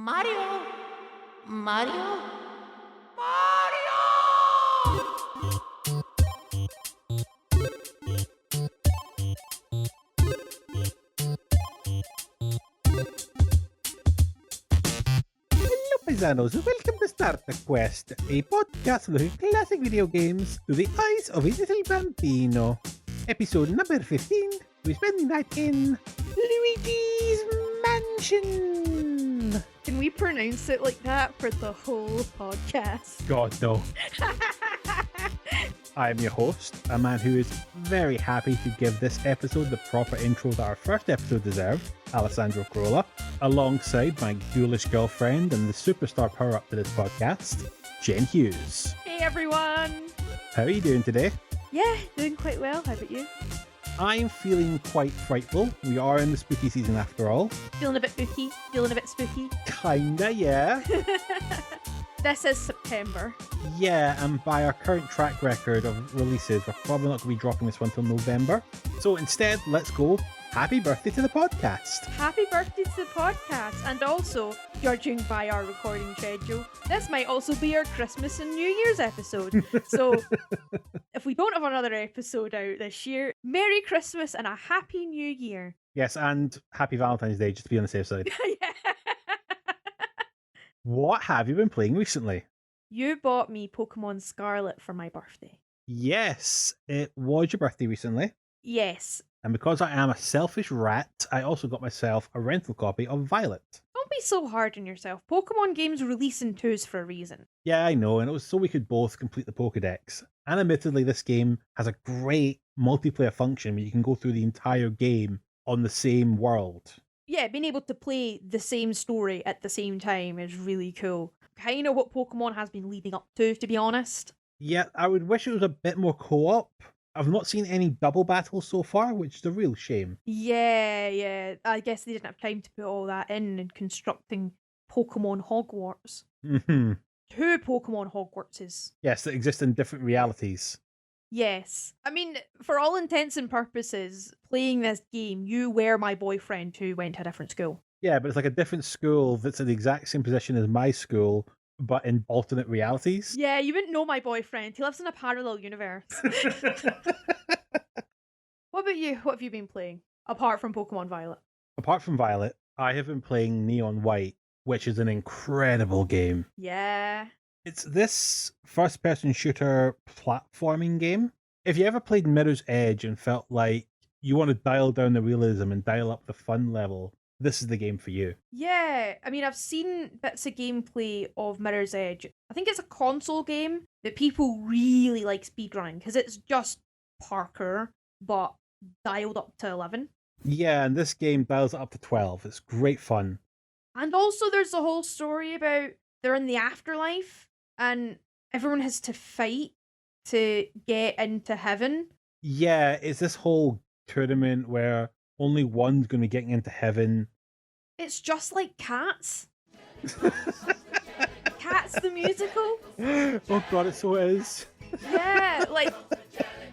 Mario! Mario! Paisanos, welcome to Starter Quest, a podcast looking at classic video games through the eyes of a little bambino. Episode number 15, we spend the night in Luigi's Mansion. Can we pronounce it like that for the whole podcast? God, no. I am your host, a man who is very happy to give this episode the proper intro that our first episode deserved, Alessandro Corolla, alongside my ghoulish girlfriend and the superstar power-up to this podcast, Jen Hughes. Hey everyone! How are you doing today? Yeah, doing quite well. How about you? I'm feeling quite frightful. We are in the spooky season after all. Feeling a bit spooky? Feeling a bit spooky? Kinda, yeah. This is September. Yeah, and by our current track record of releases, we're probably not going to be dropping this one till November. So instead, let's go. Happy birthday to the podcast. Happy birthday to the podcast. And also, judging by our recording schedule, this might also be our Christmas and New Year's episode. So, if we don't have another episode out this year, Merry Christmas and a Happy New Year. Yes, and happy Valentine's Day, just to be on the safe side. Yeah. What have you been playing recently? You bought me Pokemon Scarlet for my birthday. Yes, it was your birthday recently. Yes. And because I am a selfish rat, I also got myself a rental copy of Violet. Don't be so hard on yourself. Pokemon games release in twos for a reason. Yeah, I know, and it was so we could both complete the Pokedex. And admittedly, this game has a great multiplayer function where you can go through the entire game on the same world. Yeah, being able to play the same story at the same time is really cool. Kind of what Pokemon has been leading up to be honest. Yeah, I would wish it was a bit more co-op. I've not seen any double battles so far, which is a real shame. Yeah. I guess they didn't have time to put all that in constructing Pokemon Hogwarts. Mm-hmm. 2 Pokemon Hogwartses. Yes, that exist in different realities. Yes. I mean, for all intents and purposes, playing this game, you were my boyfriend who went to a different school. Yeah, but it's like a different school that's in the exact same position as my school, but in alternate realities. Yeah, you wouldn't know my boyfriend. He lives in a parallel universe. What about you? What have you been playing? Apart from Pokemon Violet. Apart from Violet, I have been playing Neon White, which is an incredible game. Yeah. It's this first-person shooter platforming game. If you ever played Mirror's Edge and felt like you want to dial down the realism and dial up the fun level, this is the game for you. Yeah, I mean, I've seen bits of gameplay of Mirror's Edge. I think it's a console game that people really like speedrunning because it's just parkour, but dialed up to 11. Yeah, and this game dials it up to 12. It's great fun. And also there's a whole story about they're in the afterlife and everyone has to fight to get into heaven. Yeah, it's this whole tournament where only one's going to be getting into heaven. It's just like Cats. Cats the musical. Oh god, it so is. Yeah, like,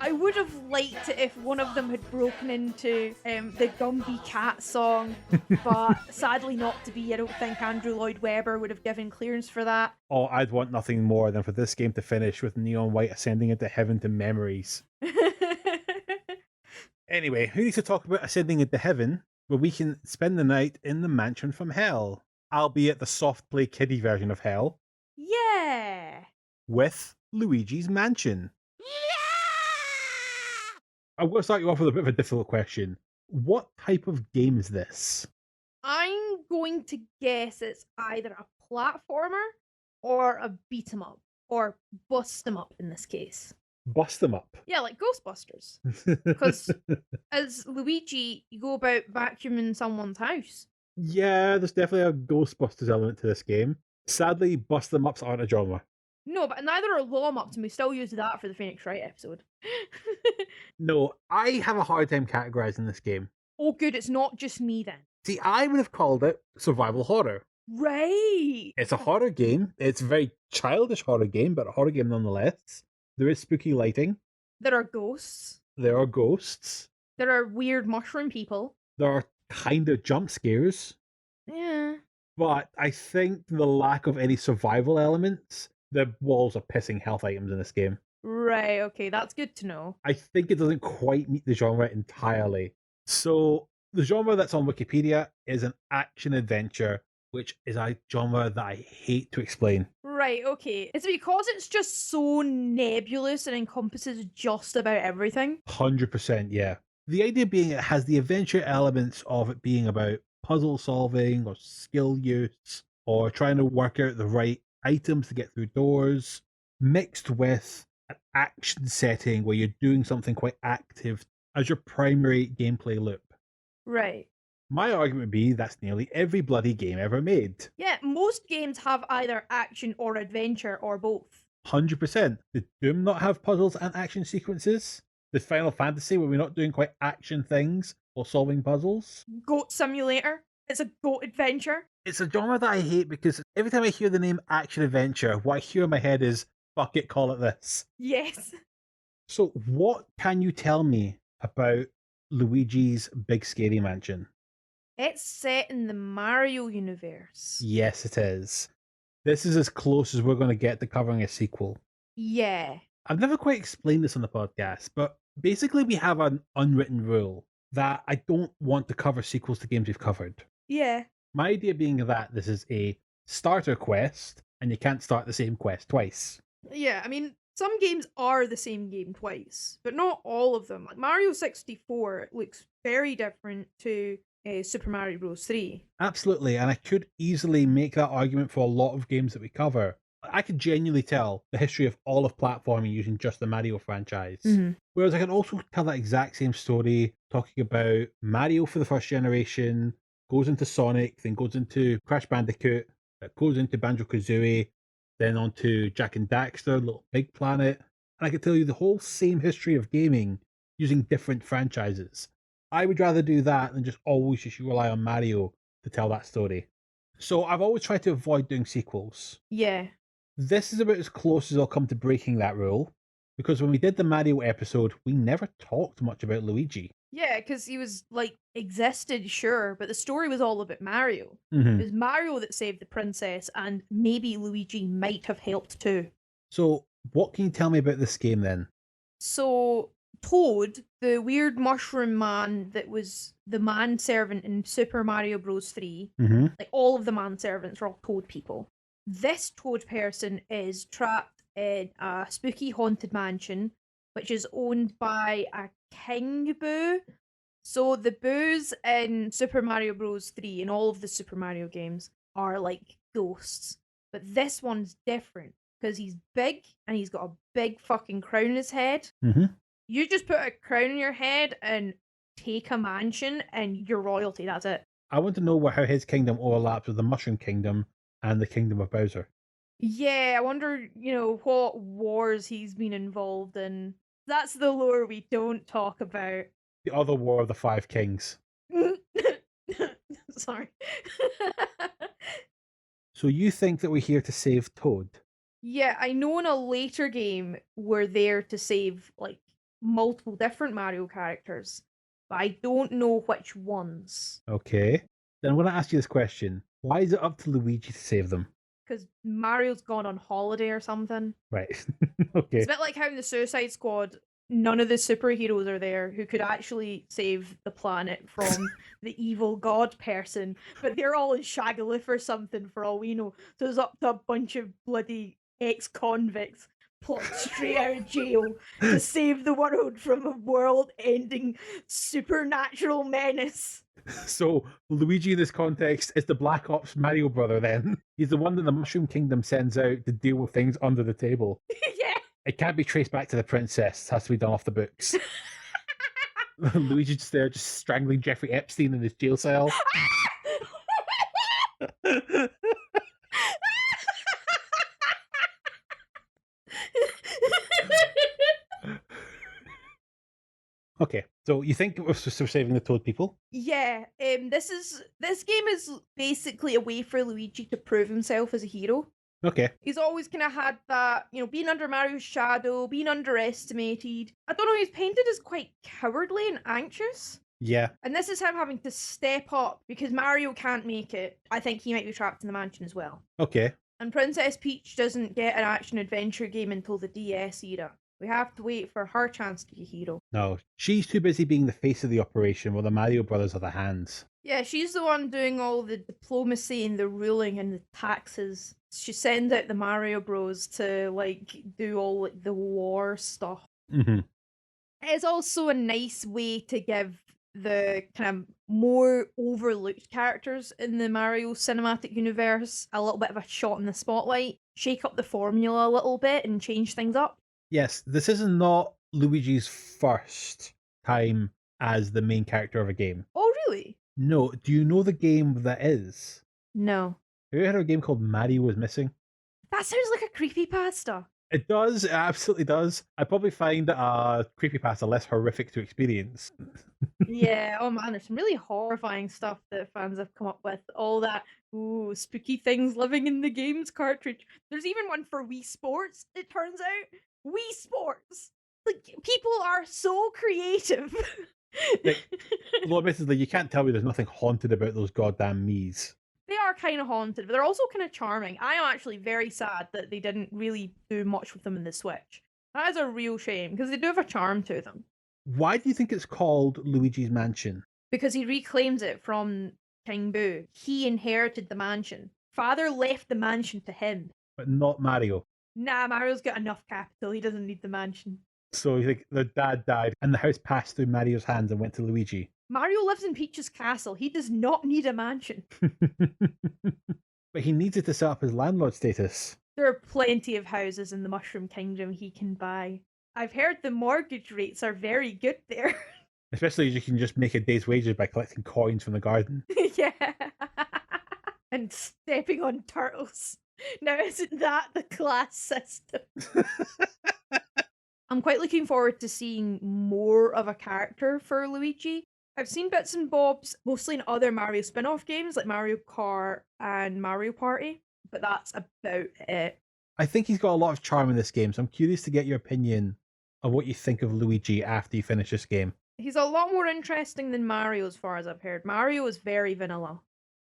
I would have liked it if one of them had broken into the Gumby Cat song, but sadly not to be. I don't think Andrew Lloyd Webber would have given clearance for that. Oh, I'd want nothing more than for this game to finish with Neon White ascending into heaven to memories. Anyway, who needs to talk about ascending into heaven where we can spend the night in the mansion from hell, albeit the soft play kiddie version of hell, Yeah. with Luigi's Mansion. I'm going to start you off with a bit of a difficult question. What type of game is this? I'm going to guess it's either a platformer or a beat 'em up, or bust 'em up in this case. Bust them up. Yeah, like Ghostbusters. Because as Luigi, you go about vacuuming someone's house. Yeah, there's definitely a Ghostbusters element to this game. Sadly, bust them ups aren't a genre. No, but neither are Law Ups, and we still use that for the Phoenix Wright episode. No, I have a hard time categorizing this game. Oh, good, it's not just me then. See, I would have called it survival horror. Right. It's a horror game. It's a very childish horror game, but a horror game nonetheless. There is spooky lighting. There are ghosts. There are ghosts. There are weird mushroom people. There are kind of jump scares. Yeah. But I think the lack of any survival elements, the walls are pissing health items in this game. Right, okay, that's good to know. I think it doesn't quite meet the genre entirely. So the genre that's on Wikipedia is an action adventure, which is a genre that I hate to explain. Right, okay. It's because it's just so nebulous and encompasses just about everything. 100%, yeah. The idea being it has the adventure elements of it being about puzzle solving or skill use or trying to work out the right items to get through doors, mixed with an action setting where you're doing something quite active as your primary gameplay loop. Right. My argument would be that's nearly every bloody game ever made. Yeah, most games have either action or adventure or both. 100%. Did Doom not have puzzles and action sequences? Did Final Fantasy, were we not doing quite action things or solving puzzles? Goat Simulator. It's a goat adventure. It's a genre that I hate because every time I hear the name action adventure, what I hear in my head is, fuck it, call it this. Yes. So, what can you tell me about Luigi's Big Scary Mansion? It's set in the Mario universe. Yes, it is. This is as close as we're going to get to covering a sequel. Yeah. I've never quite explained this on the podcast, but basically we have an unwritten rule that I don't want to cover sequels to games we've covered. Yeah. My idea being that this is a starter quest and you can't start the same quest twice. Yeah, I mean, some games are the same game twice, but not all of them. Like Mario 64 looks very different to Super Mario Bros. 3. Absolutely, and I could easily make that argument for a lot of games that we cover. I could genuinely tell the history of all of platforming using just the Mario franchise. Mhm. Whereas I can also tell that exact same story talking about Mario for the first generation, goes into Sonic, then goes into Crash Bandicoot, that goes into Banjo-Kazooie, then on to Jak and Daxter, Little Big Planet. And I could tell you the whole same history of gaming using different franchises. I would rather do that than just always just rely on Mario to tell that story. So I've always tried to avoid doing sequels. Yeah. This is about as close as I'll come to breaking that rule, because when we did the Mario episode, we never talked much about Luigi. Yeah, because he was, like, existed, sure, but the story was all about Mario. Mm-hmm. It was Mario that saved the princess, and maybe Luigi might have helped too. So, what can you tell me about this game then? So, Toad, the weird mushroom man that was the manservant in Super Mario Bros. 3, Mm-hmm. like all of the manservants are all Toad people. This Toad person is trapped in a spooky haunted mansion, which is owned by a king boo. So the boos in Super Mario Bros. 3 and all of the Super Mario games are like ghosts. But this one's different because he's big and he's got a big fucking crown on his head. Mm-hmm. You just put a crown on your head and take a mansion and you're royalty, that's it. I want to know how his kingdom overlaps with the Mushroom Kingdom and the Kingdom of Bowser. Yeah, I wonder, what wars he's been involved in. That's the lore we don't talk about. The other War of the Five Kings. Sorry. So you think that we're here to save Toad? Yeah, I know in a later game we're there to save, like, multiple different Mario characters, but I don't know which ones. Okay. Then I'm going to ask you this question. Why is it up to Luigi to save them? Because Mario's gone on holiday or something. Right. Okay. It's a bit like how in the Suicide Squad, none of the superheroes are there who could actually save the planet from the evil god person, but they're all in Shagaloof or something for all we know. So it's up to a bunch of bloody ex-convicts plucked straight out of jail to save the world from a world-ending supernatural menace. So Luigi in this context is the Black Ops Mario brother then. He's the one that the Mushroom Kingdom sends out to deal with things under the table. Yeah. It can't be traced back to the princess. It has to be done off the books. Luigi's just there, just strangling Jeffrey Epstein in his jail cell. Okay, so you think we're saving the Toad people? Yeah, this game is basically a way for Luigi to prove himself as a hero. Okay. He's always kind of had that, being under Mario's shadow, being underestimated. I don't know, he's painted as quite cowardly and anxious. Yeah. And this is him having to step up because Mario can't make it. I think he might be trapped in the mansion as well. Okay. And Princess Peach doesn't get an action-adventure game until the DS era. We have to wait for her chance to be a hero. No, she's too busy being the face of the operation while the Mario brothers are the hands. Yeah, she's the one doing all the diplomacy and the ruling and the taxes. She sends out the Mario Bros to do all the war stuff. Mm-hmm. It's also a nice way to give the kind of more overlooked characters in the Mario cinematic universe a little bit of a shot in the spotlight, shake up the formula a little bit and change things up. Yes, this is not Luigi's first time as the main character of a game. Oh, really? No, do you know the game that is? No. Have you ever heard of a game called Mario Was Missing? That sounds like a creepypasta. It does, it absolutely does. I probably find creepypasta less horrific to experience. Yeah, oh man, there's some really horrifying stuff that fans have come up with. All that, ooh, spooky things living in the games cartridge. There's even one for Wii Sports, it turns out. Wii Sports! Like, people are so creative. Lord, admittedly, you can't tell me there's nothing haunted about those goddamn Miis. They are kind of haunted, but they're also kind of charming. I am actually very sad that they didn't really do much with them in the Switch. That is a real shame, because they do have a charm to them. Why do you think it's called Luigi's Mansion? Because he reclaims it from King Boo. He inherited the mansion. Father left the mansion to him. But not Mario. Nah, Mario's got enough capital. He doesn't need the mansion. So you think their dad died and the house passed through Mario's hands and went to Luigi. Mario lives in Peach's castle. He does not need a mansion. But he needs it to set up his landlord status. There are plenty of houses in the Mushroom Kingdom he can buy. I've heard the mortgage rates are very good there. Especially as you can just make a day's wages by collecting coins from the garden. Yeah. And stepping on turtles. Now, isn't that the class system? I'm quite looking forward to seeing more of a character for Luigi. I've seen bits and bobs, mostly in other Mario spin-off games like Mario Kart and Mario Party, but that's about it. I think he's got a lot of charm in this game, so I'm curious to get your opinion of what you think of Luigi after you finish this game. He's a lot more interesting than Mario as far as I've heard. Mario is very vanilla.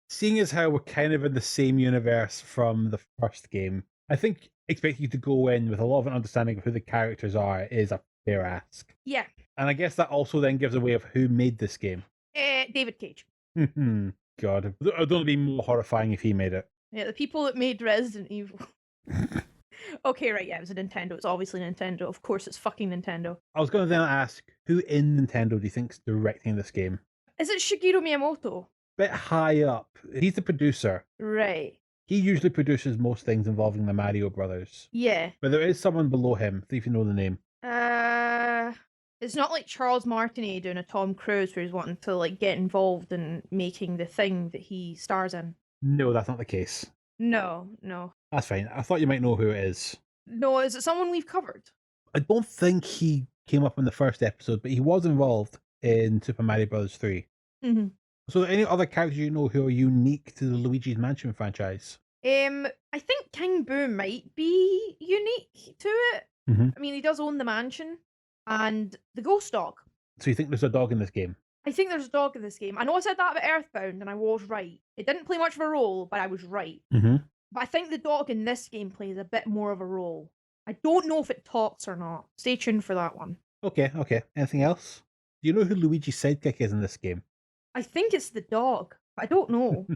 Seeing as how we're kind of in the same universe from the first game, I think expecting you to go in with a lot of an understanding of who the characters are is a fair ask. Yeah. And I guess that also then gives away of who made this game. David Cage. God, it would only be more horrifying if he made it. Yeah, the people that made Resident Evil. Okay, right, yeah, it was a Nintendo. It's obviously Nintendo. Of course, it's fucking Nintendo. I was going to then ask, who in Nintendo do you think's directing this game? Is it Shigeru Miyamoto? Bit high up. He's the producer. Right. He usually produces most things involving the Mario brothers. Yeah. But there is someone below him, see if you know the name. It's not like Charles Martinet doing a Tom Cruise where he's wanting to get involved in making the thing that he stars in. No, that's not the case. No. That's fine. I thought you might know who it is. No, is it someone we've covered? I don't think he came up in the first episode, but he was involved in Super Mario Bros. 3. Mm-hmm. So any other characters you know who are unique to the Luigi's Mansion franchise? I think King Boo might be unique to it. Mm-hmm. I mean, he does own the mansion and the ghost dog. So you think there's a dog in this game? I think there's a dog in this game. I know I said that about Earthbound, and I was right. It didn't play much of a role, but I was right. Mm-hmm. But I think the dog in this game plays a bit more of a role. I don't know if it talks or not. Stay tuned for that one. Okay. Anything else? Do you know who Luigi's sidekick is in this game? I think it's the dog. I don't know.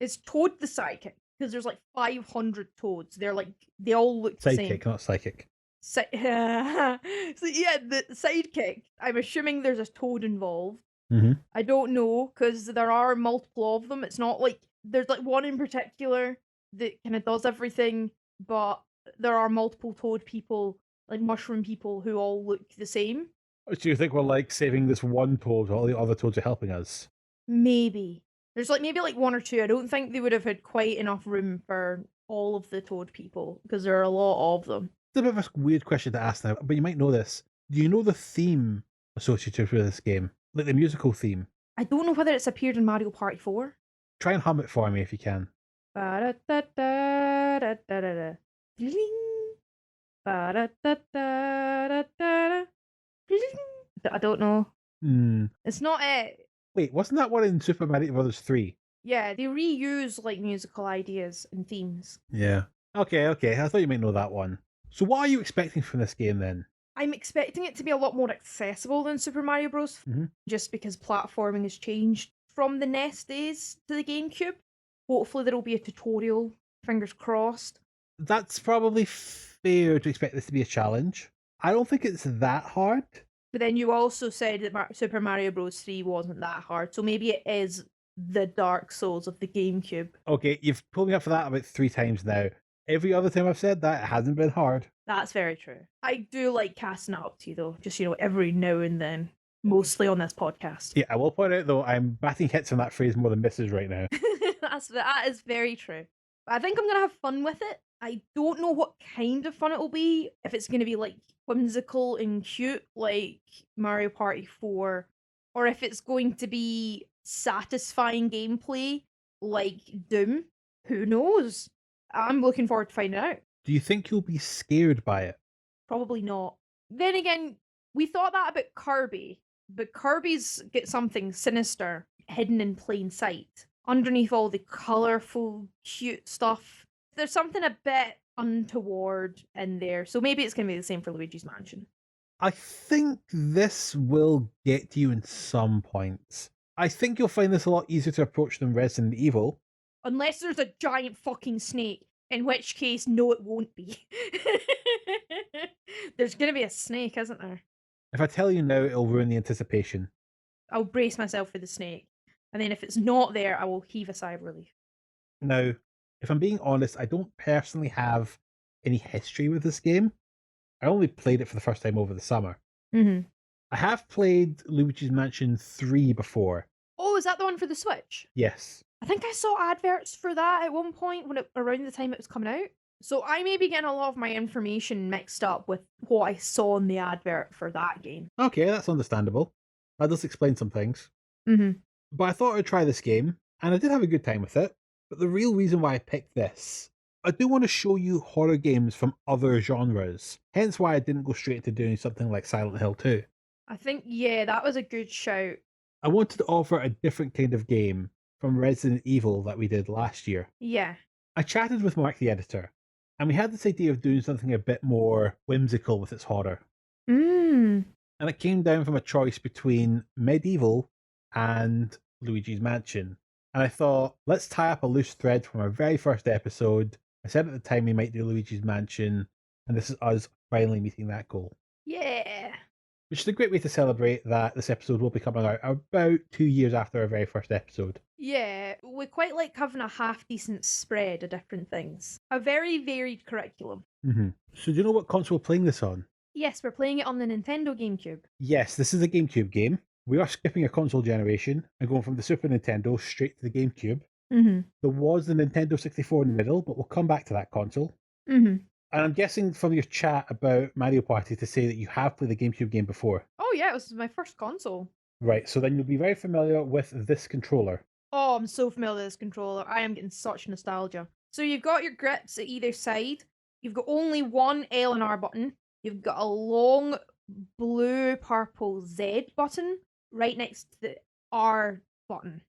It's Toad the sidekick, because there's 500 Toads. They all look the same. Sidekick, not psychic. So yeah, the sidekick. I'm assuming there's a Toad involved. Mm-hmm. I don't know, because there are multiple of them. It's not like there's one in particular that kind of does everything, but there are multiple Toad people, mushroom people, who all look the same. Do you think we're saving this one Toad while all the other Toads are helping us? Maybe. There's maybe one or two. I don't think they would have had quite enough room for all of the Toad people, because there are a lot of them. It's a bit of a weird question to ask now, but you might know this. Do you know the theme associated with this game? Like the musical theme? I don't know whether it's appeared in Mario Party 4. Try and hum it for me if you can. Ba-da-da-da-da-da-da-da. Bling. Ba-da-da-da-da-da-da. Bling. I don't know. Hmm. It's not it. Wait, wasn't that one in Super Mario Brothers 3? Yeah, they reuse like musical ideas and themes. Yeah. Okay, okay. I thought you might know that one. So what are you expecting from this game then? I'm expecting it to be a lot more accessible than Super Mario Bros. Mhm. Just because platforming has changed from the NES days to the GameCube. Hopefully, there'll be a tutorial. Fingers crossed. That's probably fair to expect this to be a challenge. I don't think it's that hard. But then you also said that Super Mario Bros. 3 wasn't that hard, so maybe it is the Dark Souls of the GameCube. Okay, you've pulled me up for that about 3 times now. Every other time I've said that, it hasn't been hard. That's very true. I do like casting it up to you, though, just, every now and then. Mostly on this podcast. Yeah, I will point out, though, I'm batting hits on that phrase more than misses right now. That is very true. But I think I'm going to have fun with it. I don't know what kind of fun it will be. If it's going to be, like, whimsical and cute, like Mario Party 4, or if it's going to be satisfying gameplay, like Doom. Who knows? I'm looking forward to finding out. Do you think you'll be scared by it? Probably not. Then again, we thought that about Kirby, but Kirby's got something sinister hidden in plain sight. Underneath all the colourful, cute stuff, there's something a bit untoward in there. So maybe it's going to be the same for Luigi's Mansion. I think this will get to you in some points. I think you'll find this a lot easier to approach than Resident Evil. Unless there's a giant fucking snake, in which case, no, it won't be. There's going to be a snake, isn't there? If I tell you now, it'll ruin the anticipation. I'll brace myself for the snake. And then if it's not there, I will heave a sigh of relief. Now, if I'm being honest, I don't personally have any history with this game. I only played it for the first time over the summer. Mm-hmm. I have played Luigi's Mansion 3 before. Oh, is that the one for the Switch? Yes. I think I saw adverts for that at one point around the time it was coming out. So I may be getting a lot of my information mixed up with what I saw in the advert for that game. Okay, that's understandable. That does explain some things. Mm-hmm. But I thought I'd try this game, and I did have a good time with it. But the real reason why I picked this, I do want to show you horror games from other genres. Hence why I didn't go straight into doing something like Silent Hill 2. I think, yeah, that was a good shout. I wanted to offer a different kind of game from Resident Evil that we did last year. Yeah. I chatted with Mark, the editor, and we had this idea of doing something a bit more whimsical with its horror. Mm. And it came down from a choice between Medieval and Luigi's Mansion. And I thought, let's tie up a loose thread from our very first episode. I said at the time we might do Luigi's Mansion, and this is us finally meeting that goal. Yeah. Which is a great way to celebrate that this episode will be coming out about 2 years after our very first episode. Yeah, we quite like having a half-decent spread of different things. A very varied curriculum. Mm-hmm. So do you know what console we're playing this on? Yes, we're playing it on the Nintendo GameCube. Yes, this is a GameCube game. We are skipping a console generation and going from the Super Nintendo straight to the GameCube. Mm-hmm. There was the Nintendo 64 in the middle, but we'll come back to that console. Mm-hmm. And I'm guessing from your chat about Mario Party to say that you have played the GameCube game before. Oh yeah, it was my first console. Right, so then you'll be very familiar with this controller. Oh, I'm so familiar with this controller. I am getting such nostalgia. So you've got your grips at either side. You've got only one L and R button. You've got a long blue-purple Z button right next to the R button.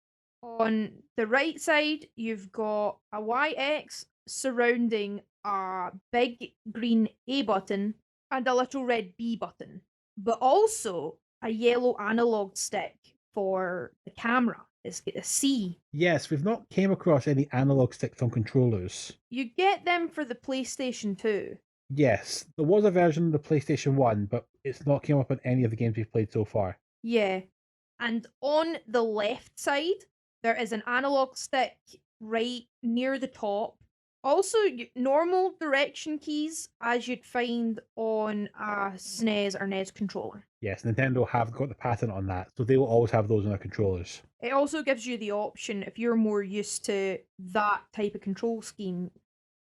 On the right side, you've got a YX surrounding a big green A button and a little red B button, but also a yellow analog stick for the camera. It's got a C. Yes, we've not came across any analog sticks on controllers. You get them for the PlayStation 2. Yes, there was a version of the PlayStation 1, but it's not came up on any of the games we've played so far. Yeah. And on the left side, there is an analog stick right near the top. Also, normal direction keys as you'd find on a SNES or NES controller. Yes, Nintendo have got the patent on that, so they will always have those on their controllers. It also gives you the option, if you're more used to that type of control scheme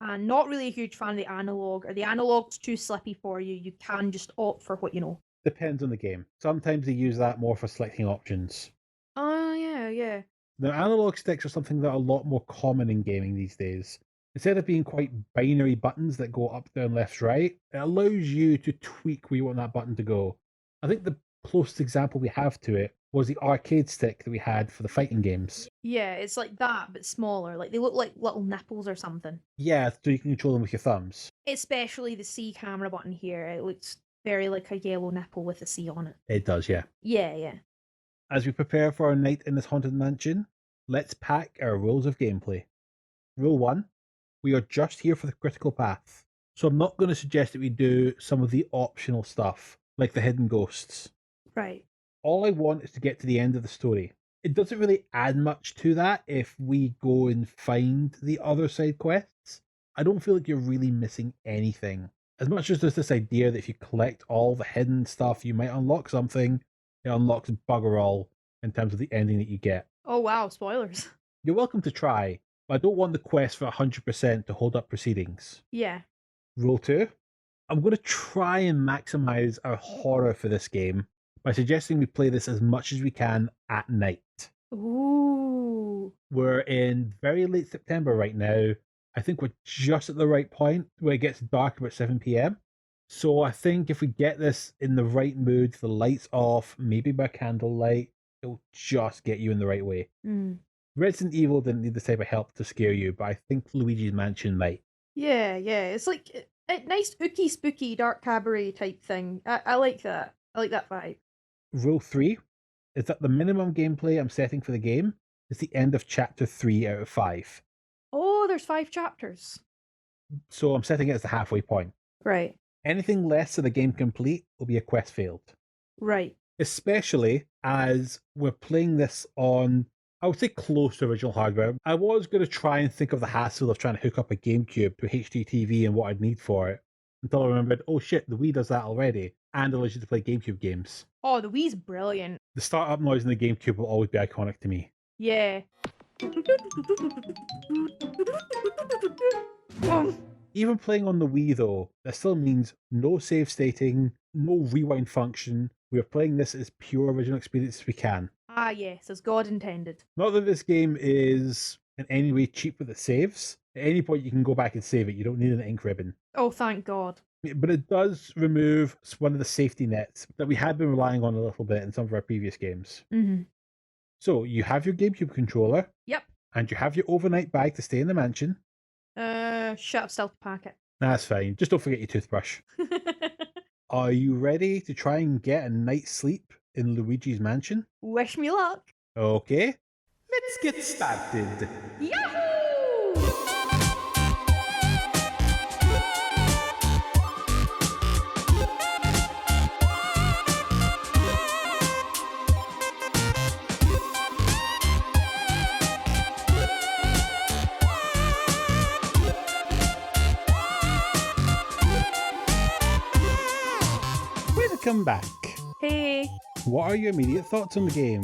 and not really a huge fan of the analog, or the analog's too slippy for you, you can just opt for what you know. Depends on the game. Sometimes they use that more for selecting options. Oh, yeah. Now, analog sticks are something that are a lot more common in gaming these days. Instead of being quite binary buttons that go up, down, left, right, it allows you to tweak where you want that button to go. I think the closest example we have to it was the arcade stick that we had for the fighting games. Yeah, it's like that, but smaller. Like they look like little nipples or something. Yeah, so you can control them with your thumbs. Especially the C camera button here. It looks very like a yellow nipple with a C on it. It does, yeah. Yeah, yeah. As we prepare for our night in this haunted mansion, let's pack our rules of gameplay. Rule 1, we are just here for the critical path. So I'm not going to suggest that we do some of the optional stuff, like the hidden ghosts. Right. All I want is to get to the end of the story. It doesn't really add much to that if we go and find the other side quests. I don't feel like you're really missing anything. As much as there's this idea that if you collect all the hidden stuff, you might unlock something, it unlocks bugger all in terms of the ending that you get. Oh wow, spoilers. You're welcome to try, but I don't want the quest for 100% to hold up proceedings. Yeah. Rule 2, I'm going to try and maximize our horror for this game by suggesting we play this as much as we can at night. Ooh. We're in very late September right now. I think we're just at the right point where it gets dark about 7 p.m. So I think if we get this in the right mood, the lights off, maybe by candlelight, it'll just get you in the right way. Mm. Resident Evil didn't need this type of help to scare you, but I think Luigi's Mansion might. Yeah, yeah. It's like a nice ooky spooky dark cabaret type thing. I like that. I like that vibe. Rule 3 is that the minimum gameplay I'm setting for the game is the end of chapter 3 out of 5. Oh, there's 5 chapters. So I'm setting it as the halfway point. Right. Anything less than the game complete will be a quest failed. Right. Especially as we're playing this on, I would say, close to original hardware. I was going to try and think of the hassle of trying to hook up a GameCube to a HD TV and what I'd need for it, until I remembered, oh shit, the Wii does that already, and allows you to play GameCube games. Oh, the Wii's brilliant. The startup noise in the GameCube will always be iconic to me. Yeah. Even playing on the Wii though, that still means no save stating, no rewind function. We are playing this as pure original experience as we can. Ah, yes, as God intended. Not that this game is in any way cheap with its saves. At any point you can go back and save it. You don't need an ink ribbon. Oh, thank God. But it does remove one of the safety nets that we had been relying on a little bit in some of our previous games. Mm-hmm. So you have your GameCube controller. Yep. And you have your overnight bag to stay in the mansion. Shut up, stealth packet. That's fine. Just don't forget your toothbrush. Are you ready to try and get a night's sleep in Luigi's Mansion? Wish me luck. Okay, let's get started. Yahoo! Welcome back. Hey. What are your immediate thoughts on the game?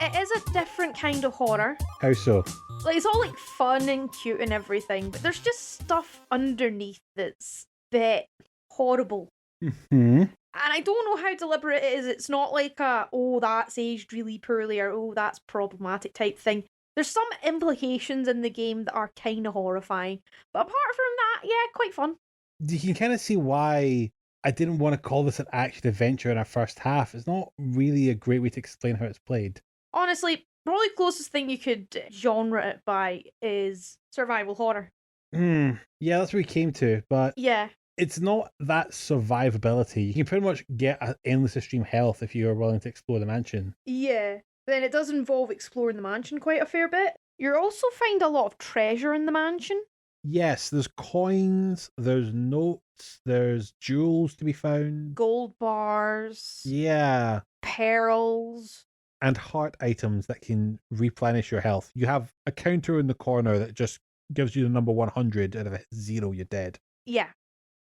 It is a different kind of horror. How so? Like, it's all like fun and cute and everything, but there's just stuff underneath that's a bit horrible. Mm-hmm. And I don't know how deliberate it is. It's not like a, oh, that's aged really poorly or, oh, that's problematic type thing. There's some implications in the game that are kind of horrifying. But apart from that, yeah, quite fun. You can kind of see why I didn't want to call this an action adventure in our first half. It's not really a great way to explain how it's played. Honestly, probably closest thing you could genre it by is survival horror. Yeah, that's what we came to, but Yeah. it's not that survivability. You can pretty much get an endless extreme health if you are willing to explore the mansion. Yeah. Then it does involve exploring the mansion quite a fair bit. You also find a lot of treasure in the mansion. Yes, there's coins, there's notes, there's jewels to be found. Gold bars. Yeah. Pearls. And heart items that can replenish your health. You have a counter in the corner that just gives you the number 100, and if it hits 0, you're dead. Yeah.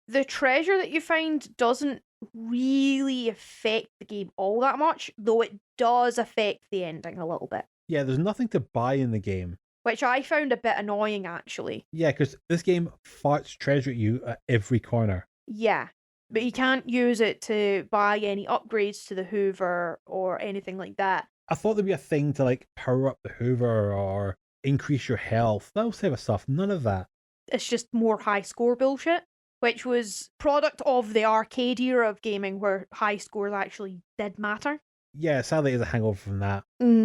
The treasure that you find doesn't really affect the game all that much, though it does affect the ending a little bit. Yeah, there's nothing to buy in the game. Which I found a bit annoying, actually. Yeah, because this game farts treasure at you at every corner. Yeah. But you can't use it to buy any upgrades to the Hoover or anything like that. I thought there'd be a thing to like power up the Hoover or increase your health. That type of stuff. None of that. It's just more high score bullshit. which was product of the arcade era of gaming where high scores actually did matter. Yeah, sadly, it's a hangover from that.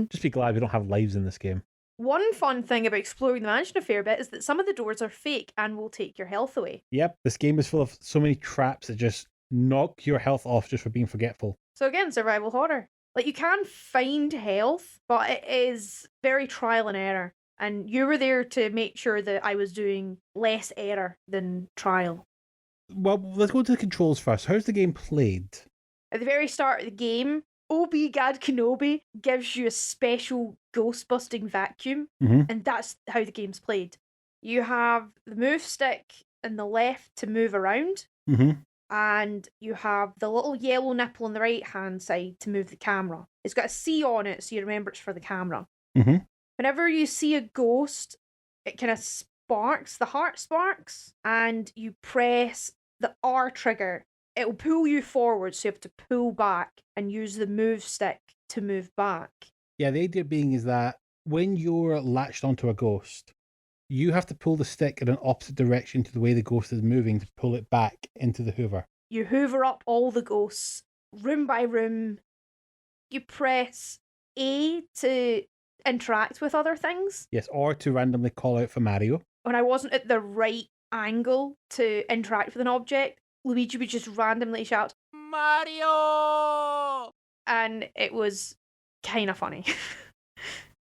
Just be glad we don't have lives in this game. One fun thing about exploring the mansion a fair bit is that some of the doors are fake and will take your health away. Yep, this game is full of so many traps that just knock your health off just for being forgetful. So again, survival horror. Like, you can find health, but it is very trial and error. And you were there to make sure that I was doing less error than trial. Well, let's go to the controls first. How's the game played? At the very start of the game, Obi-Gad Kenobi gives you a special ghost-busting vacuum, and that's how the game's played. You have the move stick in the left to move around, and you have the little yellow nipple on the right-hand side to move the camera. It's got a C on it, so you remember it's for the camera. Whenever you see a ghost, it kind of sparks, the heart sparks, and you press the R trigger. It'll pull you forward, so you have to pull back and use the move stick to move back. Yeah, the idea being is that when you're latched onto a ghost, you have to pull the stick in an opposite direction to the way the ghost is moving to pull it back into the hoover. You hoover up all the ghosts, room by room. You press A to interact with other things. Yes, or to randomly call out for Mario. When I wasn't at the right angle to interact with an object, Luigi would just randomly shout, Mario! And it was kind of funny.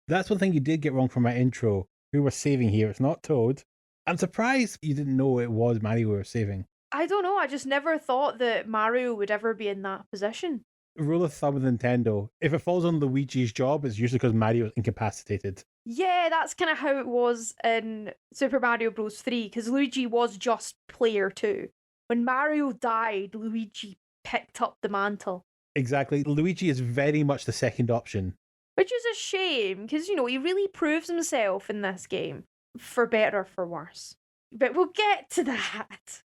That's one thing you did get wrong from my intro. Who we're saving here? It's not Toad. I'm surprised you didn't know it was Mario we were saving. I don't know, I just never thought that Mario would ever be in that position. Rule of thumb with Nintendo, if it falls on Luigi's job, it's usually because Mario is incapacitated. Yeah, that's kind of how it was in Super Mario Bros. 3, because Luigi was just player 2. When Mario died, Luigi picked up the mantle. Exactly. Luigi is very much the second option. Which is a shame, because, you know, he really proves himself in this game, for better or for worse. But we'll get to that.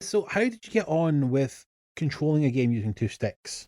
So how did you get on with controlling a game using two sticks?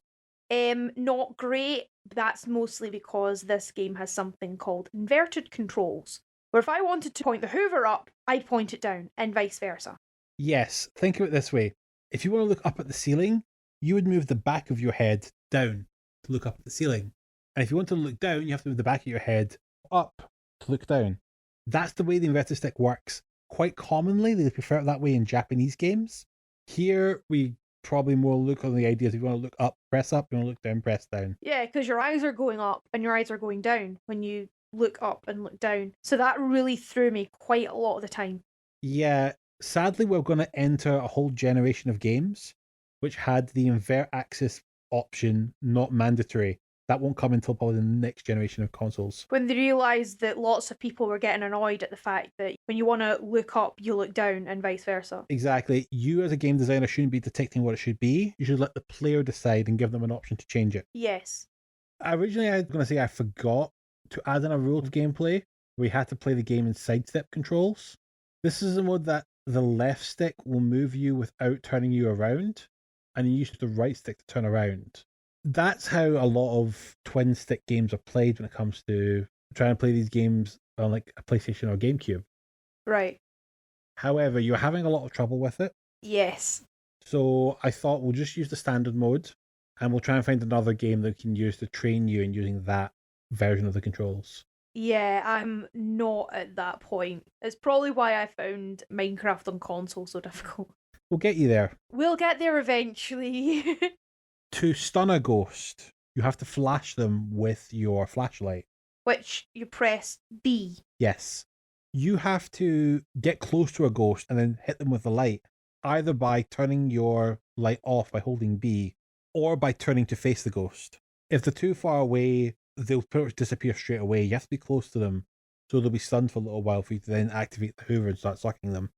Not great. That's mostly because this game has something called inverted controls, where if I wanted to point the hoover up, I'd point it down, and vice versa. Yes, think of it this way. If you want to look up at the ceiling, you would move the back of your head down to look up at the ceiling. And if you want to look down, you have to move the back of your head up to look down. That's the way the inverted stick works. Quite commonly, they prefer it that way in Japanese games. Here, we probably more look on the ideas. If you want to look up, press up. You want to look down, press down. Yeah, because your eyes are going up and your eyes are going down when you look up and look down. So that really threw me quite a lot of the time. Yeah, sadly, we're going to enter a whole generation of games which had the invert axis option not mandatory. That won't come until probably the next generation of consoles. When they realised that lots of people were getting annoyed at the fact that when you want to look up, you look down and vice versa. Exactly. You as a game designer shouldn't be detecting what it should be. You should let the player decide and give them an option to change it. Yes. Originally, I was going to say I forgot to add in a rule to gameplay where you had to play the game in sidestep controls. This is a mode that the left stick will move you without turning you around, and you use the right stick to turn around. That's how a lot of twin stick games are played when it comes to trying to play these games on like a PlayStation or GameCube. Right. However, you're having a lot of trouble with it. Yes. So I thought we'll just use the standard mode and we'll try and find another game that we can use to train you in using that version of the controls. Yeah, I'm not at that point. It's probably why I found Minecraft on console so difficult. We'll get you there. We'll get there eventually. To stun a ghost, you have to flash them with your flashlight. Which you press B. Yes. You have to get close to a ghost and then hit them with the light, either by turning your light off by holding B, or by turning to face the ghost. If they're too far away, they'll pretty much disappear straight away. You have to be close to them, so they'll be stunned for a little while for you to then activate the hoover and start sucking them.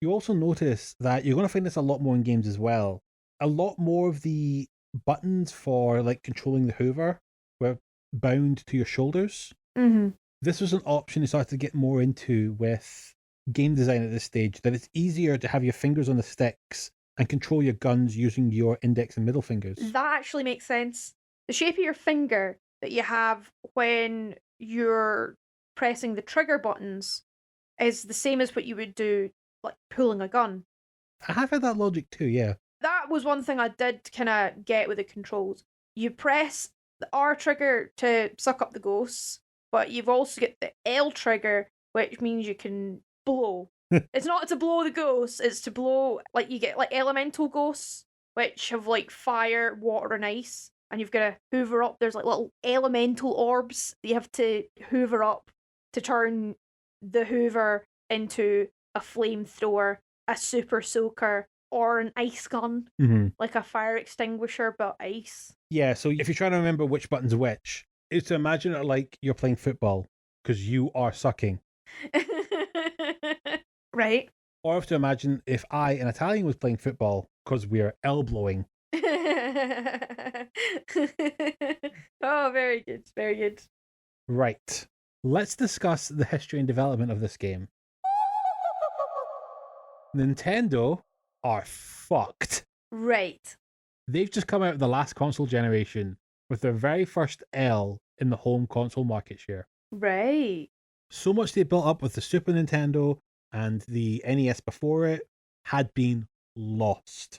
You also notice that you're going to find this a lot more in games as well. A lot more of the buttons for like controlling the hoover were bound to your shoulders. Mm-hmm. This was an option you started to get more into with game design at this stage, that it's easier to have your fingers on the sticks and control your guns using your index and middle fingers. That actually makes sense. The shape of your finger that you have when you're pressing the trigger buttons is the same as what you would do like pulling a gun. I have had that logic too, yeah. That was one thing I did kind of get with the controls. You press the R trigger to suck up the ghosts, but you've also got the L trigger, which means you can blow. It's not to blow the ghosts, it's to blow, like, you get like elemental ghosts, which have like fire, water, and ice. And you've got to hoover up. There's like little elemental orbs that you have to hoover up to turn the hoover into a flamethrower, a super soaker, or an ice gun, like a fire extinguisher but ice. Yeah, so if you're trying to remember which button's which, it's to imagine it like you're playing football, because you are sucking. Right. Or if to imagine if I, an Italian, was playing football, because we're elbowing. Oh, very good, very good. Right. Let's discuss the history and development of this game. Nintendo are fucked. Right. They've just come out of the last console generation with their very first L in the home console market share. Right. So much they built up with the Super Nintendo and the NES before it had been lost.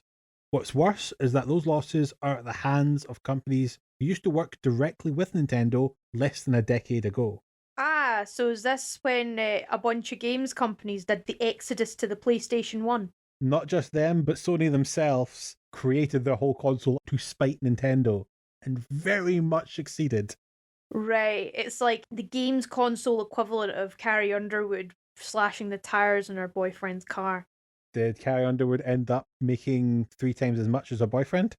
What's worse is that those losses are at the hands of companies who used to work directly with Nintendo less than a decade ago. Ah, so is this when a bunch of games companies did the exodus to the PlayStation 1? Not just them, but Sony themselves created their whole console to spite Nintendo, and very much succeeded. Right. It's like the games console equivalent of Carrie Underwood slashing the tires in her boyfriend's car. Did Carrie Underwood end up making 3 times as much as her boyfriend?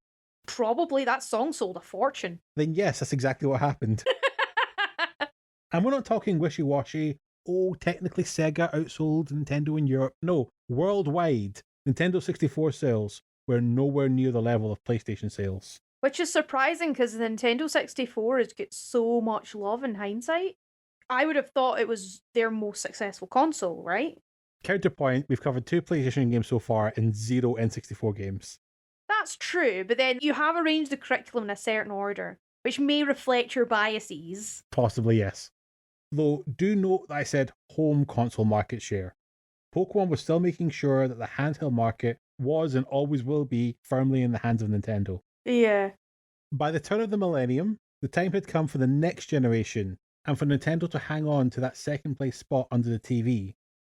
Probably. That song sold a fortune. Then yes, that's exactly what happened. And we're not talking wishy-washy, oh, technically Sega outsold Nintendo in Europe. No, worldwide, Nintendo 64 sales were nowhere near the level of PlayStation sales. Which is surprising because the Nintendo 64 has got so much love in hindsight. I would have thought it was their most successful console, right? Counterpoint, we've covered 2 PlayStation games so far and 0 N64 games. That's true, but then you have arranged the curriculum in a certain order, which may reflect your biases. Possibly, yes. Though, do note that I said home console market share. Pokemon was still making sure that the handheld market was and always will be firmly in the hands of Nintendo. Yeah. By the turn of the millennium, the time had come for the next generation, and for Nintendo to hang on to that second place spot under the TV.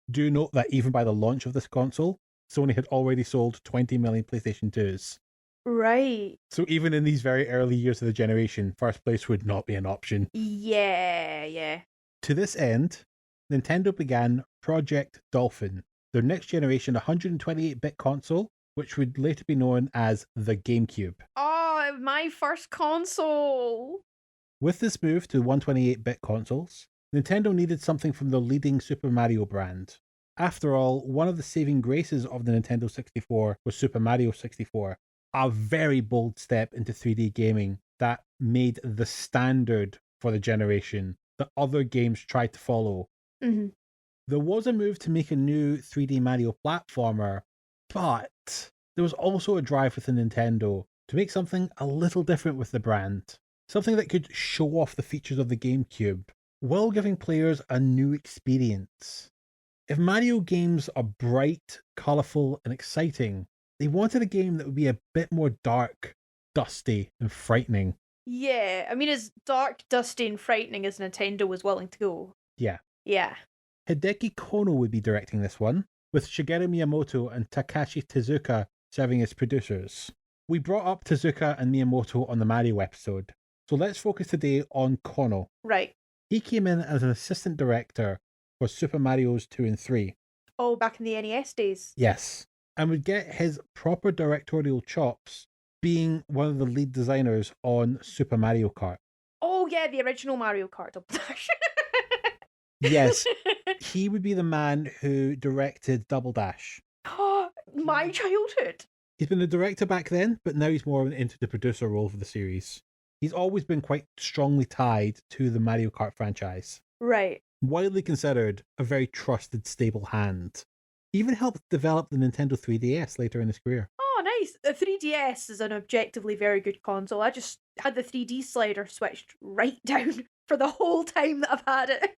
Do note that even by the launch of this console, Sony had already sold 20 million PlayStation 2s. Right. So even in these very early years of the generation, first place would not be an option. Yeah. To this end, Nintendo began Project Dolphin, their next generation 128-bit console, which would later be known as the GameCube. Oh, my first console. With this move to 128-bit consoles, Nintendo needed something from the leading Super Mario brand. After all, one of the saving graces of the Nintendo 64 was Super Mario 64, a very bold step into 3D gaming that made the standard for the generation that other games tried to follow. Mm-hmm. There was a move to make a new 3D Mario platformer, but there was also a drive within Nintendo to make something a little different with the brand. Something that could show off the features of the GameCube, while giving players a new experience. If Mario games are bright, colourful, and exciting, they wanted a game that would be a bit more dark, dusty, and frightening. Yeah, I mean, as dark, dusty, and frightening as Nintendo was willing to go. Yeah. Yeah. Hideki Kono would be directing this one, with Shigeru Miyamoto and Takashi Tezuka serving as producers. We brought up Tezuka and Miyamoto on the Mario episode, so let's focus today on Kono. Right. He came in as an assistant director for Super Mario's 2 and 3. Oh, back in the NES days. Yes, and would get his proper directorial chops being one of the lead designers on Super Mario Kart. Oh, yeah, the original Mario Kart Double Dash. Yes, he would be the man who directed Double Dash. My childhood. He's been a director back then, but now he's more into the producer role for the series. He's always been quite strongly tied to the Mario Kart franchise. Right. Widely considered a very trusted, stable hand. He even helped develop the Nintendo 3DS later in his career. Oh, nice. The 3DS is an objectively very good console. I just had the 3D slider switched right down for the whole time that I've had it.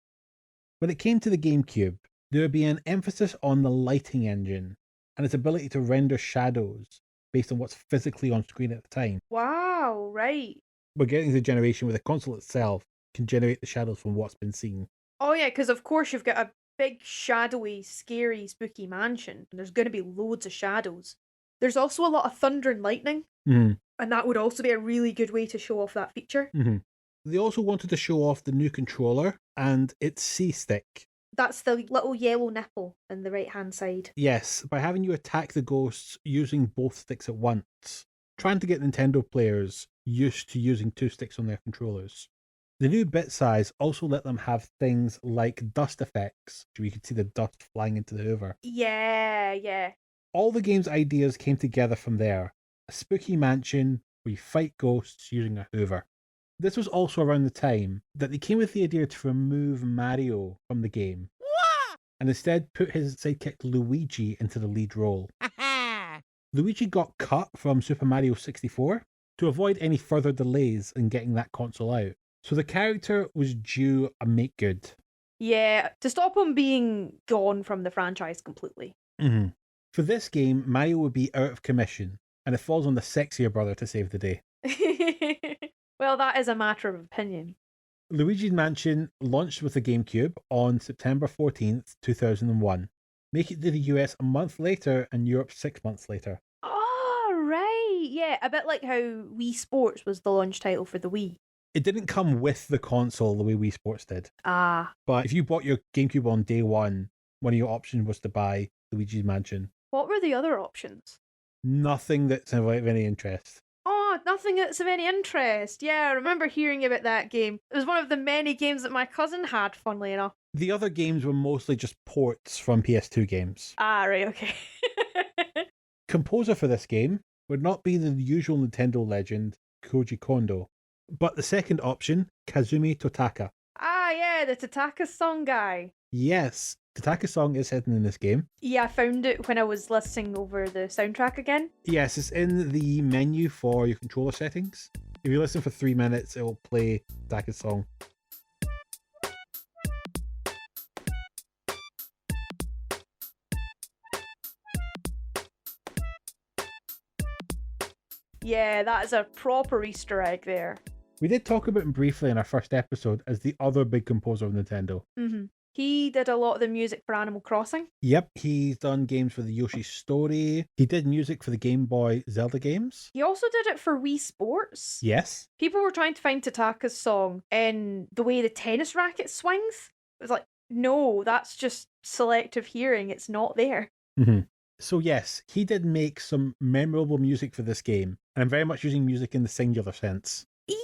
When it came to the GameCube, there would be an emphasis on the lighting engine. and its ability to render shadows based on what's physically on screen at the time. Wow, right. We're getting to the generation where the console itself can generate the shadows from what's been seen. Oh yeah, because of course you've got a big, shadowy, scary, spooky mansion, and there's going to be loads of shadows. There's also a lot of thunder and lightning, Mhm. and that would also be a really good way to show off that feature. They also wanted to show off the new controller and its C-stick. That's the little yellow nipple on the right-hand side. Yes, by having you attack the ghosts using both sticks at once, trying to get Nintendo players used to using two sticks on their controllers. The new bit size also let them have things like dust effects, where you could see the dust flying into the Hoover. Yeah. All the game's ideas came together from there. A spooky mansion where you fight ghosts using a Hoover. This was also around the time that they came with the idea to remove Mario from the game and instead put his sidekick Luigi into the lead role. Luigi got cut from Super Mario 64 to avoid any further delays in getting that console out, so the character was due a make good. Yeah, to stop him being gone from the franchise completely. For this game, Mario would be out of commission, and it falls on the sexier brother to save the day. Well, that is a matter of opinion. Luigi's Mansion launched with the GameCube on September 14th, 2001, making it to the US a month later and Europe 6 months later. Oh, right. Yeah, a bit like how Wii Sports was the launch title for the Wii. It didn't come with the console the way Wii Sports did. Ah. But if you bought your GameCube on day one of your options was to buy Luigi's Mansion. What were the other options? Nothing that's of any interest. Oh, nothing that's of any interest. Yeah, I remember hearing about that game. It was one of the many games that my cousin had, funnily enough. The other games were mostly just ports from PS2 games. Ah, right, okay. Composer for this game would not be the usual Nintendo legend, Koji Kondo, but the second option, Kazumi Totaka. Ah, yeah, the Tataka song guy. Yes, Totaka's song is hidden in this game. Yeah, I found it when I was listening over the soundtrack again. Yes, it's in the menu for your controller settings. If you listen for 3 minutes, it will play Totaka's song. Yeah, that is a proper Easter egg there. We did talk about him briefly in our first episode as the other big composer of Nintendo. He did a lot of the music for Animal Crossing. Yep, he's done games for the Yoshi Story. He did music for the Game Boy Zelda games. He also did it for Wii Sports. Yes. People were trying to find Tataka's song in the way the tennis racket swings. It was like, no, that's just selective hearing. It's not there. So yes, he did make some memorable music for this game, and I'm very much using music in the singular sense. Yeah,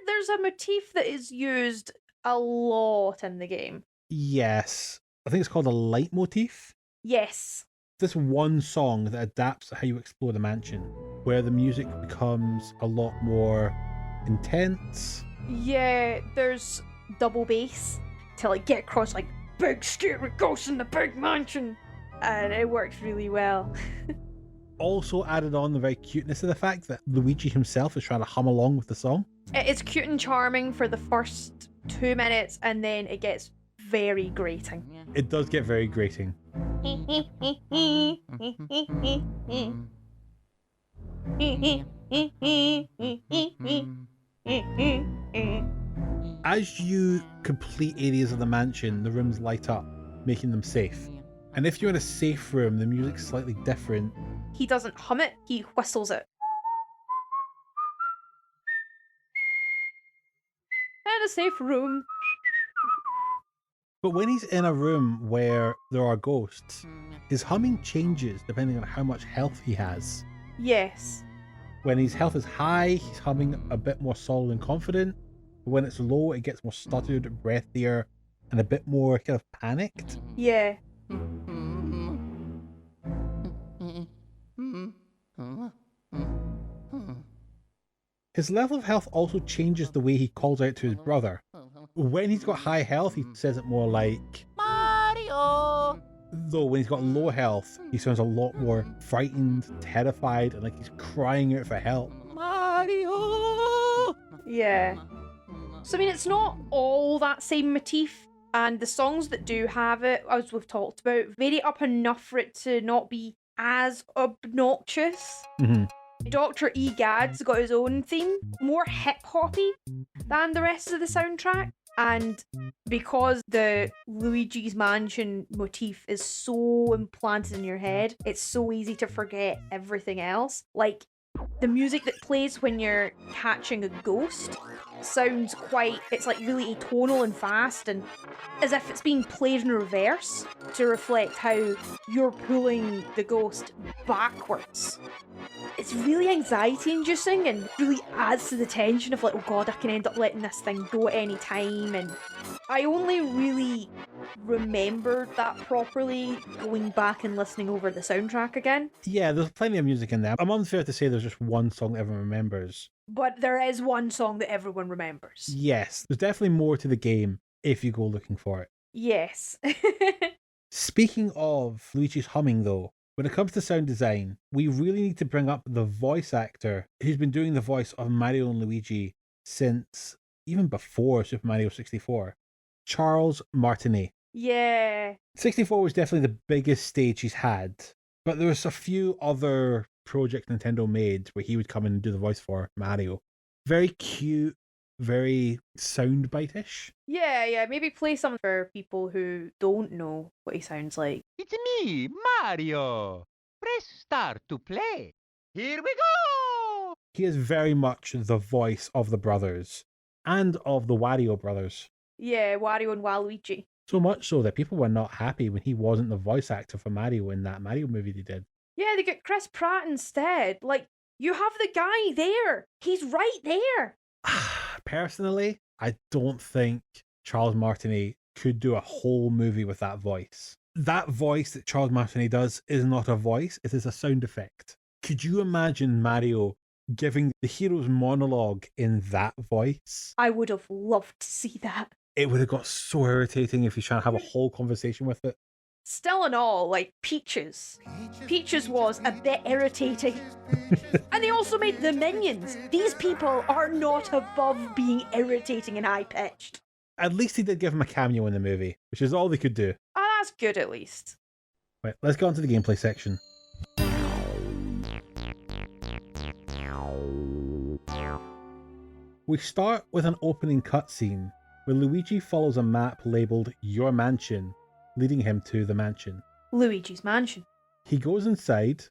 there's a motif that is used a lot in the game. Yes. I think it's called a leitmotif. Yes. This one song that adapts to how you explore the mansion, where the music becomes a lot more intense. Yeah, there's double bass to like get across like big scary ghosts in the big mansion. And it works really well. Also added on the very cuteness of the fact that Luigi himself is trying to hum along with the song. It's cute and charming for the first 2 minutes, and then it gets very grating. It does get very grating. As you complete areas of the mansion, the rooms light up, making them safe. And if you're in a safe room, the music's slightly different. He doesn't hum it, he whistles it. In a safe room. But when he's in a room where there are ghosts, his humming changes depending on how much health he has. Yes. When his health is high, he's humming a bit more solid and confident. But when it's low, it gets more stuttered, breathier, and a bit more kind of panicked. Yeah. His level of health also changes the way he calls out to his brother. When he's got high health, he says it more like Mario! Though when he's got low health, he sounds a lot more frightened, terrified, and like he's crying out for help. Mario! Yeah. So, I mean, it's not all that same motif, and the songs that do have it, as we've talked about, vary up enough for it to not be as obnoxious. Hmm. Dr. Egad's got his own theme, more hip-hoppy than the rest of the soundtrack. And because the Luigi's Mansion motif is so implanted in your head, it's so easy to forget everything else. Like, the music that plays when you're catching a ghost sounds it's like really atonal and fast, and as if it's being played in reverse to reflect how you're pulling the ghost backwards. It's really anxiety inducing and really adds to the tension of like, oh god, I can end up letting this thing go at any time. And I only really remembered that properly going back and listening over the soundtrack again. Yeah, there's plenty of music in there. I'm unfair to say there's just one song everyone remembers. But there is one song that everyone remembers. Yes, there's definitely more to the game if you go looking for it. Yes. Speaking of Luigi's humming, though, when it comes to sound design, we really need to bring up the voice actor who's been doing the voice of Mario and Luigi since even before Super Mario 64, Charles Martinet. Yeah. 64 was definitely the biggest stage he's had, but there was a few other projects Nintendo made where he would come in and do the voice for Mario. Very cute, very soundbite-ish. Yeah, maybe play something for people who don't know what he sounds like. It's me, Mario. Press start to play. Here we go. He is very much the voice of the brothers and of the Wario brothers. Yeah, Wario and Waluigi. So much so that people were not happy when he wasn't the voice actor for Mario in that Mario movie they did. Yeah, they got Chris Pratt instead. Like, you have the guy there. He's right there. Personally, I don't think Charles Martinet could do a whole movie with that voice. That voice that Charles Martinet does is not a voice, it is a sound effect. Could you imagine Mario giving the hero's monologue in that voice? I would have loved to see that. It would have got so irritating if he's trying to have a whole conversation with it. Still and all, like, Peaches. Peaches was a bit irritating. And they also made the minions. These people are not above being irritating and high-pitched. At least he did give him a cameo in the movie, which is all they could do. Oh, that's good at least. Right, let's go on to the gameplay section. We start with an opening cutscene where Luigi follows a map labelled Your Mansion, leading him to the mansion. Luigi's Mansion. He goes inside,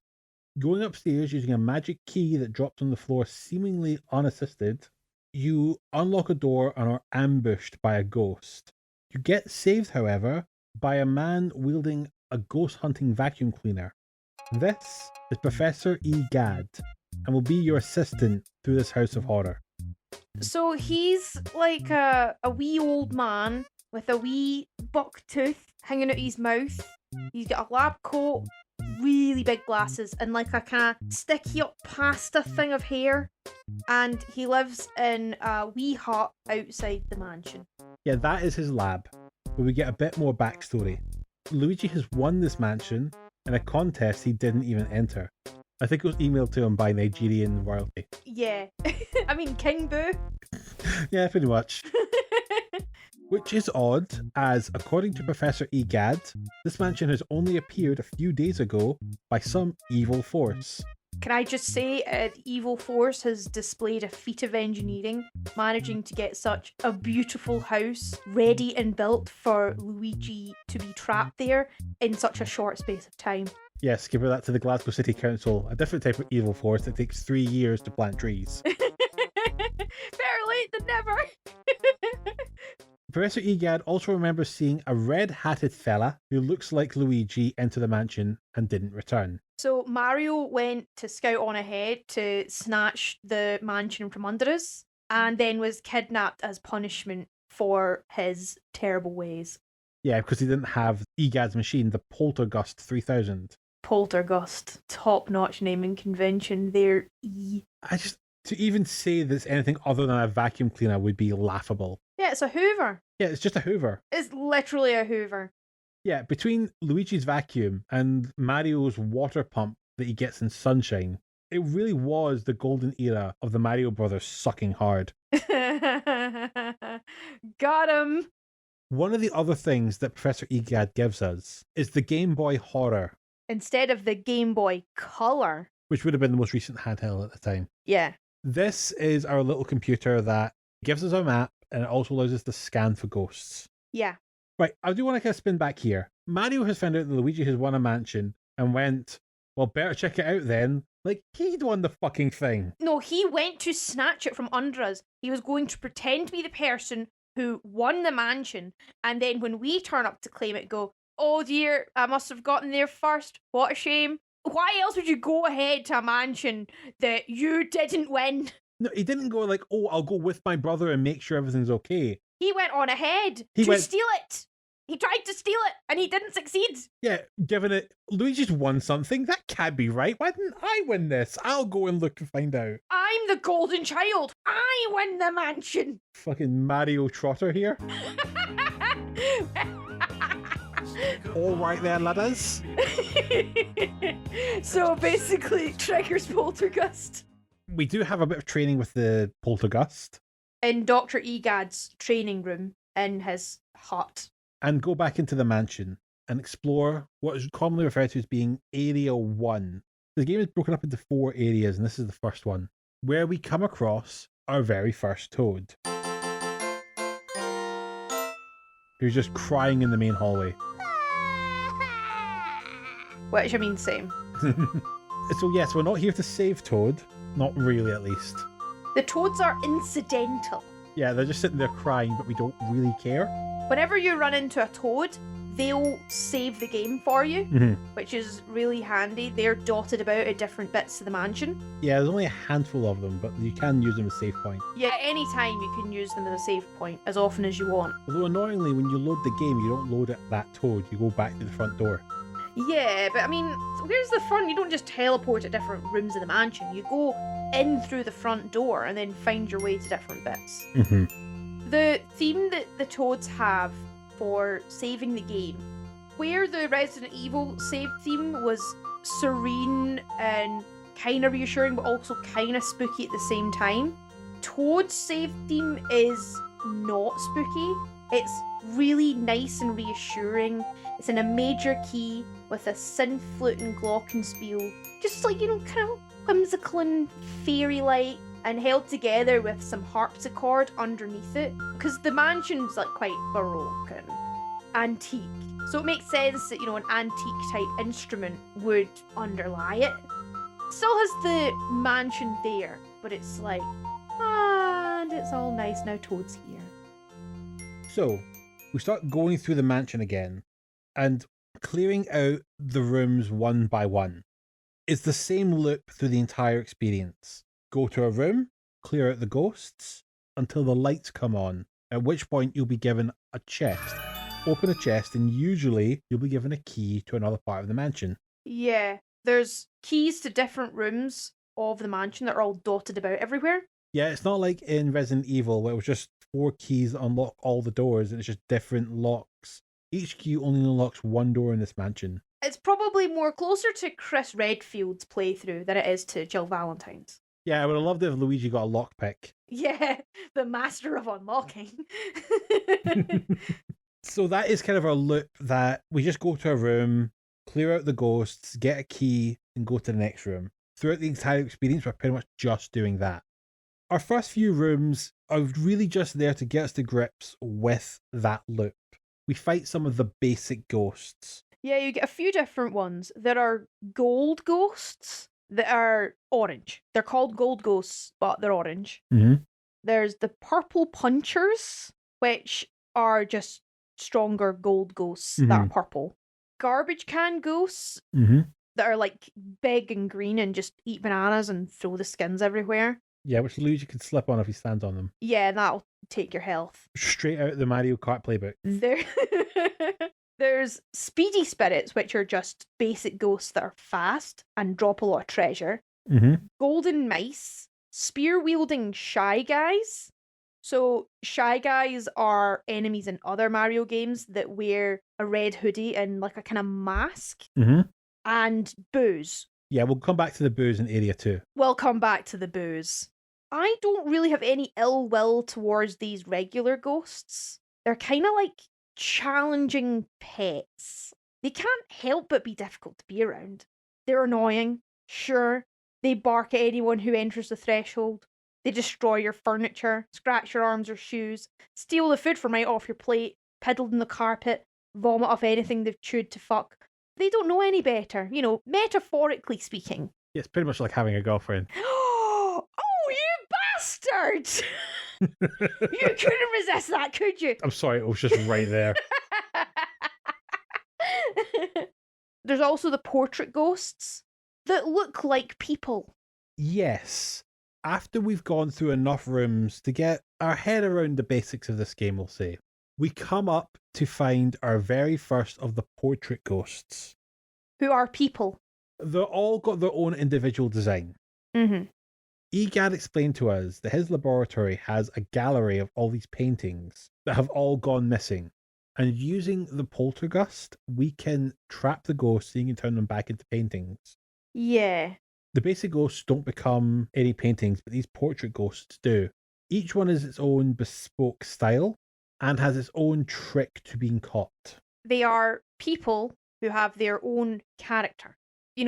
going upstairs using a magic key that drops on the floor seemingly unassisted. You unlock a door and are ambushed by a ghost. You get saved, however, by a man wielding a ghost hunting vacuum cleaner. This is Professor E. Gadd and will be your assistant through this house of horror. So he's like a wee old man with a wee buck tooth hanging out his mouth. He's got a lab coat, really big glasses, and like a kind of sticky up pasta thing of hair. And he lives in a wee hut outside the mansion. Yeah, that is his lab, where we get a bit more backstory. Luigi has won this mansion in a contest he didn't even enter. I think it was emailed to him by Nigerian royalty. Yeah. I mean, King Boo. Yeah, pretty much. Which is odd, as according to Professor E. Gadd, this mansion has only appeared a few days ago by some evil force. Can I just say, the evil force has displayed a feat of engineering, managing to get such a beautiful house ready and built for Luigi to be trapped there in such a short space of time. Yes, give that to the Glasgow City Council, a different type of evil force that takes 3 years to plant trees. Better late than never! Professor Egad also remembers seeing a red-hatted fella who looks like Luigi enter the mansion and didn't return. So Mario went to scout on ahead to snatch the mansion from under us, and then was kidnapped as punishment for his terrible ways. Yeah, because he didn't have Egad's machine, the Poltergust 3000. Poltergust, top-notch naming convention there. To even say that it's anything other than a vacuum cleaner would be laughable. Yeah, it's a Hoover. Yeah, it's just a Hoover. It's literally a Hoover. Yeah, between Luigi's vacuum and Mario's water pump that he gets in Sunshine, it really was the golden era of the Mario Brothers sucking hard. Got him. One of the other things that Professor Egad gives us is the Game Boy Horror, instead of the Game Boy Color. Which would have been the most recent handheld at the time. Yeah. This is our little computer that gives us a map and it also allows us to scan for ghosts. Yeah. Right, I do want to kind of spin back here. Mario has found out that Luigi has won a mansion and went, well, better check it out then. Like, he'd won the fucking thing. No, he went to snatch it from under us. He was going to pretend to be the person who won the mansion, and then when we turn up to claim it, go, oh dear, I must have gotten there first. What a shame. Why else would you go ahead to a mansion that you didn't win? No, he didn't go like, oh, I'll go with my brother and make sure everything's okay. He went on ahead steal it. He tried to steal it, and he didn't succeed. Yeah, given it, Luigi's won something. That can't be right. Why didn't I win this? I'll go and look and find out. I'm the golden child. I win the mansion. Fucking Mario Trotter here. All right there, ladders. So basically, triggers poltergust. We do have a bit of training with the poltergust. In Dr. Egad's training room in his hut. And go back into the mansion and explore what is commonly referred to as being Area 1. The game is broken up into 4 areas, and this is the first one, where we come across our very first Toad, who's just crying in the main hallway. Which, I mean, same. So yes, we're not here to save Toad. Not really, at least. The Toads are incidental. Yeah, they're just sitting there crying, but we don't really care. Whenever you run into a Toad, they'll save the game for you, which is really handy. They're dotted about at different bits of the mansion. Yeah, there's only a handful of them, but you can use them as save point. Yeah, anytime you can use them as a save point, as often as you want. Although annoyingly, when you load the game, you don't load it that Toad, you go back to the front door. Yeah, but I mean, where's the fun? You don't just teleport to different rooms of the mansion. You go in through the front door and then find your way to different bits. The theme that the Toads have for saving the game, where the Resident Evil save theme was serene and kind of reassuring, but also kind of spooky at the same time, Toad's save theme is not spooky. It's really nice and reassuring. It's in a major key with a synth flute and glockenspiel, just like, you know, kind of whimsical and fairy-like, and held together with some harpsichord underneath it, because the mansion's like quite baroque and antique. So it makes sense that, you know, an antique type instrument would underlie it. Still has the mansion there, but it's like, and it's all nice now Toad's here. So, we start going through the mansion again, and clearing out the rooms one by one. It's the same loop through the entire experience. Go to a room, clear out the ghosts, until the lights come on, at which point you'll be given a chest. Open a chest, and usually you'll be given a key to another part of the mansion. Yeah, there's keys to different rooms of the mansion that are all dotted about everywhere. Yeah, it's not like in Resident Evil where it was just 4 keys that unlock all the doors and it's just different locks. Each key only unlocks one door in this mansion. It's probably more closer to Chris Redfield's playthrough than it is to Jill Valentine's. Yeah, I would have loved it if Luigi got a lockpick. Yeah, the master of unlocking. So that is kind of our loop that we just go to a room, clear out the ghosts, get a key, and go to the next room. Throughout the entire experience, we're pretty much just doing that. Our first few rooms are really just there to get us to grips with that loop. We fight some of the basic ghosts. Yeah, you get a few different ones. There are gold ghosts that are orange. They're called gold ghosts, but they're orange. There's the purple punchers, which are just stronger gold ghosts that are purple. Garbage can ghosts that are like big and green and just eat bananas and throw the skins everywhere. Yeah, which Luigi could slip on if he stands on them. Yeah, that'll take your health. Straight out of the Mario Kart playbook. There's speedy spirits, which are just basic ghosts that are fast and drop a lot of treasure. Golden mice, spear-wielding shy guys. So shy guys are enemies in other Mario games that wear a red hoodie and like a kind of mask. And boos. Yeah, we'll come back to the boos in Area 2. We'll come back to the boos. I don't really have any ill will towards these regular ghosts. They're kind of like challenging pets. They can't help but be difficult to be around. They're annoying, sure. They bark at anyone who enters the threshold. They destroy your furniture, scratch your arms or shoes, steal the food from right off your plate, piddle in the carpet, vomit off anything they've chewed to fuck. They don't know any better, metaphorically speaking. It's pretty much like having a girlfriend. Oh, you bastard! You couldn't resist that, could you? I'm sorry, it was just right there. There's also the portrait ghosts that look like people. Yes. After we've gone through enough rooms to get our head around the basics of this game, we'll say, we come up to find our very first of the portrait ghosts. Who are people. They're all got their own individual design. Mm-hmm. Egad explained to us that his laboratory has a gallery of all these paintings that have all gone missing. And using the poltergust, we can trap the ghosts so you can turn them back into paintings. Yeah. The basic ghosts don't become any paintings, but these portrait ghosts do. Each one is its own bespoke style and has its own trick to being caught. They are people who have their own character.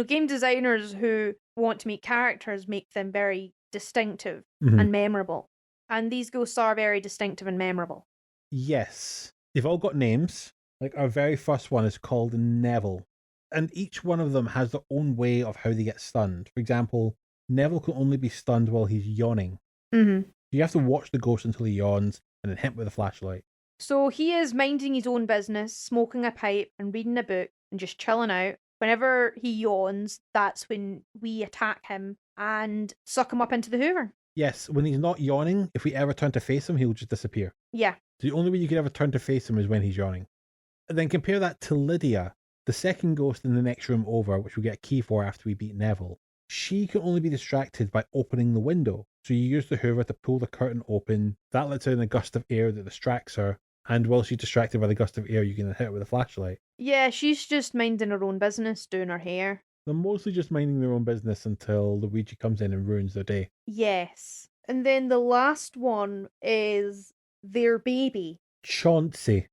Game designers who want to make characters make them very distinctive and memorable. And these ghosts are very distinctive and memorable. Yes. They've all got names. Like our very first one is called Neville. And each one of them has their own way of how they get stunned. For example, Neville can only be stunned while he's yawning. Mm-hmm. You have to watch the ghost until he yawns and then hit him with a flashlight. So he is minding his own business, smoking a pipe and reading a book and just chilling out. Whenever he yawns, that's when we attack him and suck him up into the Hoover. Yes, when he's not yawning, if we ever turn to face him, he'll just disappear. Yeah. The only way you can ever turn to face him is when he's yawning. And then compare that to Lydia, the second ghost in the next room over, which we get a key for after we beat Neville. She can only be distracted by opening the window. So you use the Hoover to pull the curtain open. That lets in a gust of air that distracts her. And while she's distracted by the gust of air, you can hit her with a flashlight. Yeah, she's just minding her own business, doing her hair. They're mostly just minding their own business until Luigi comes in and ruins their day. Yes. And then the last one is their baby, Chauncey.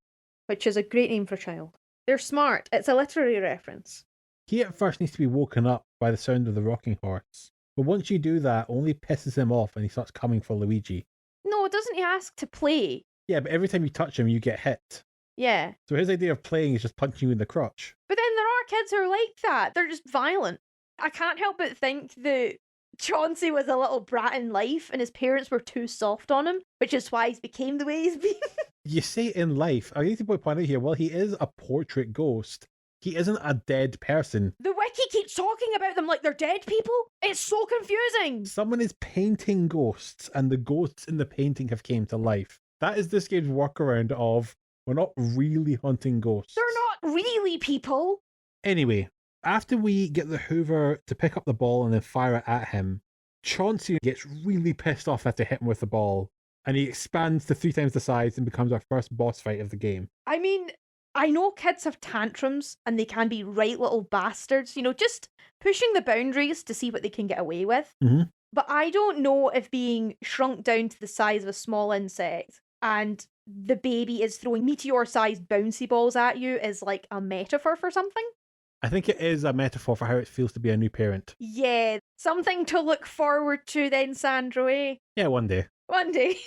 which is a great name for a child. They're smart. It's a literary reference. He at first needs to be woken up by the sound of the rocking horse. But once you do that, only pisses him off and he starts coming for Luigi. No, doesn't he ask to play? Yeah, but every time you touch him, you get hit. Yeah. So his idea of playing is just punching you in the crotch. But then there are kids who are like that. They're just violent. I can't help but think that Chauncey was a little brat in life and his parents were too soft on him, which is why he's became the way he's been. You say in life, I need to point out here, while he is a portrait ghost, he isn't a dead person. The wiki keeps talking about them like they're dead people. It's so confusing. Someone is painting ghosts and the ghosts in the painting have came to life. That is this game's workaround of, we're not really hunting ghosts. They're not really people. Anyway, after we get the Hoover to pick up the ball and then fire it at him, Chauncey gets really pissed off after hitting him with the ball, and he expands to 3 times the size and becomes our first boss fight of the game. I mean, I know kids have tantrums and they can be right little bastards, just pushing the boundaries to see what they can get away with. Mm-hmm. But I don't know if being shrunk down to the size of a small insect and the baby is throwing meteor-sized bouncy balls at you is like a metaphor for something. I think it is a metaphor for how it feels to be a new parent. Yeah, something to look forward to then, Sandro, eh? Yeah, one day. One day.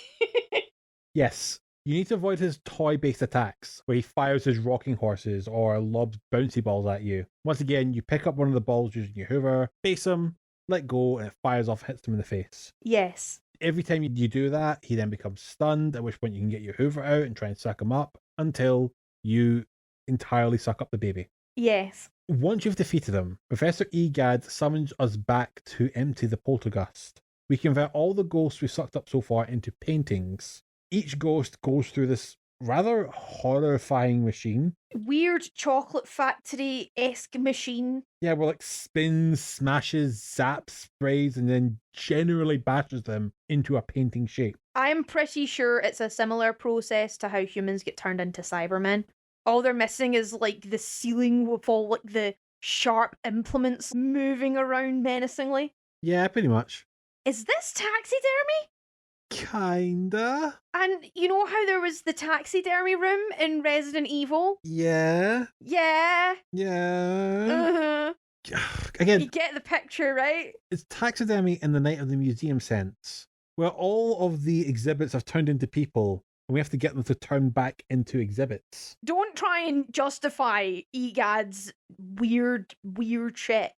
Yes, you need to avoid his toy-based attacks, where he fires his rocking horses or lobs bouncy balls at you. Once again, you pick up one of the balls using your Hoover, face him, let go, and it fires off, hits him in the face. Yes. Every time you do that, he then becomes stunned, at which point you can get your Hoover out and try and suck him up until you entirely suck up the baby. Yes. Once you've defeated him, Professor Egad summons us back to empty the poltergust. We convert all the ghosts we've sucked up so far into paintings. Each ghost goes through this rather horrifying machine. Weird chocolate factory-esque machine. Yeah, where like spins, smashes, zaps, sprays, and then generally bashes them into a painting shape. I'm pretty sure it's a similar process to how humans get turned into Cybermen. All they're missing is like the ceiling with all like the sharp implements moving around menacingly. Yeah, pretty much. Is this taxidermy? Kinda. And you know how there was the taxidermy room in Resident Evil? Yeah. Yeah. Yeah. Uh-huh. Again, You get the picture, right? it's taxidermy in the Night of the Museum sense, where all of the exhibits have turned into people, and we have to get them to turn back into exhibits. Don't try and justify EGAD's weird shit.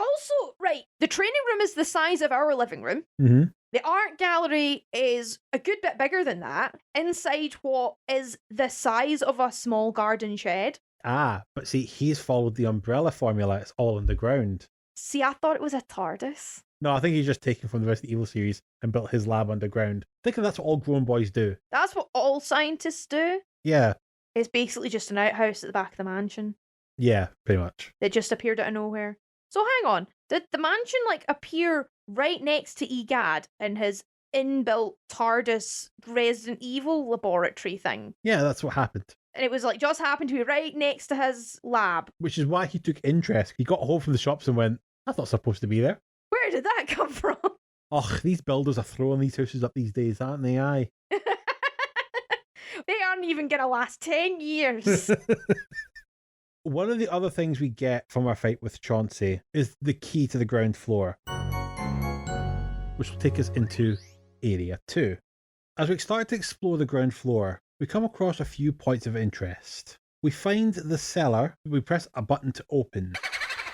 Also, right, the training room is the size of our living room. Mm-hmm. The art gallery is a good bit bigger than that, inside what is the size of a small garden shed. Ah, but see, he's followed the umbrella formula. It's all underground. See, I thought it was a TARDIS. No, I think he's just taken from the Resident Evil series and built his lab underground. Thinking that's what all grown boys do. That's what all scientists do. Yeah. It's basically just an outhouse at the back of the mansion Yeah, pretty much. that just appeared out of nowhere. So hang on, did the mansion appear right next to EGAD in his inbuilt TARDIS Resident Evil laboratory thing? Yeah, that's what happened. And it was just happened to be right next to his lab. Which is why he took interest. He got home from the shops and went, that's not supposed to be there. Where did that come from? Ugh, these builders are throwing these houses up these days, aren't they? Aye. They aren't even gonna last 10 years. One of the other things we get from our fight with Chauncey is the key to the ground floor, which will take us into Area 2. As we start to explore the ground floor, we come across a few points of interest. We find the cellar, we press a button to open,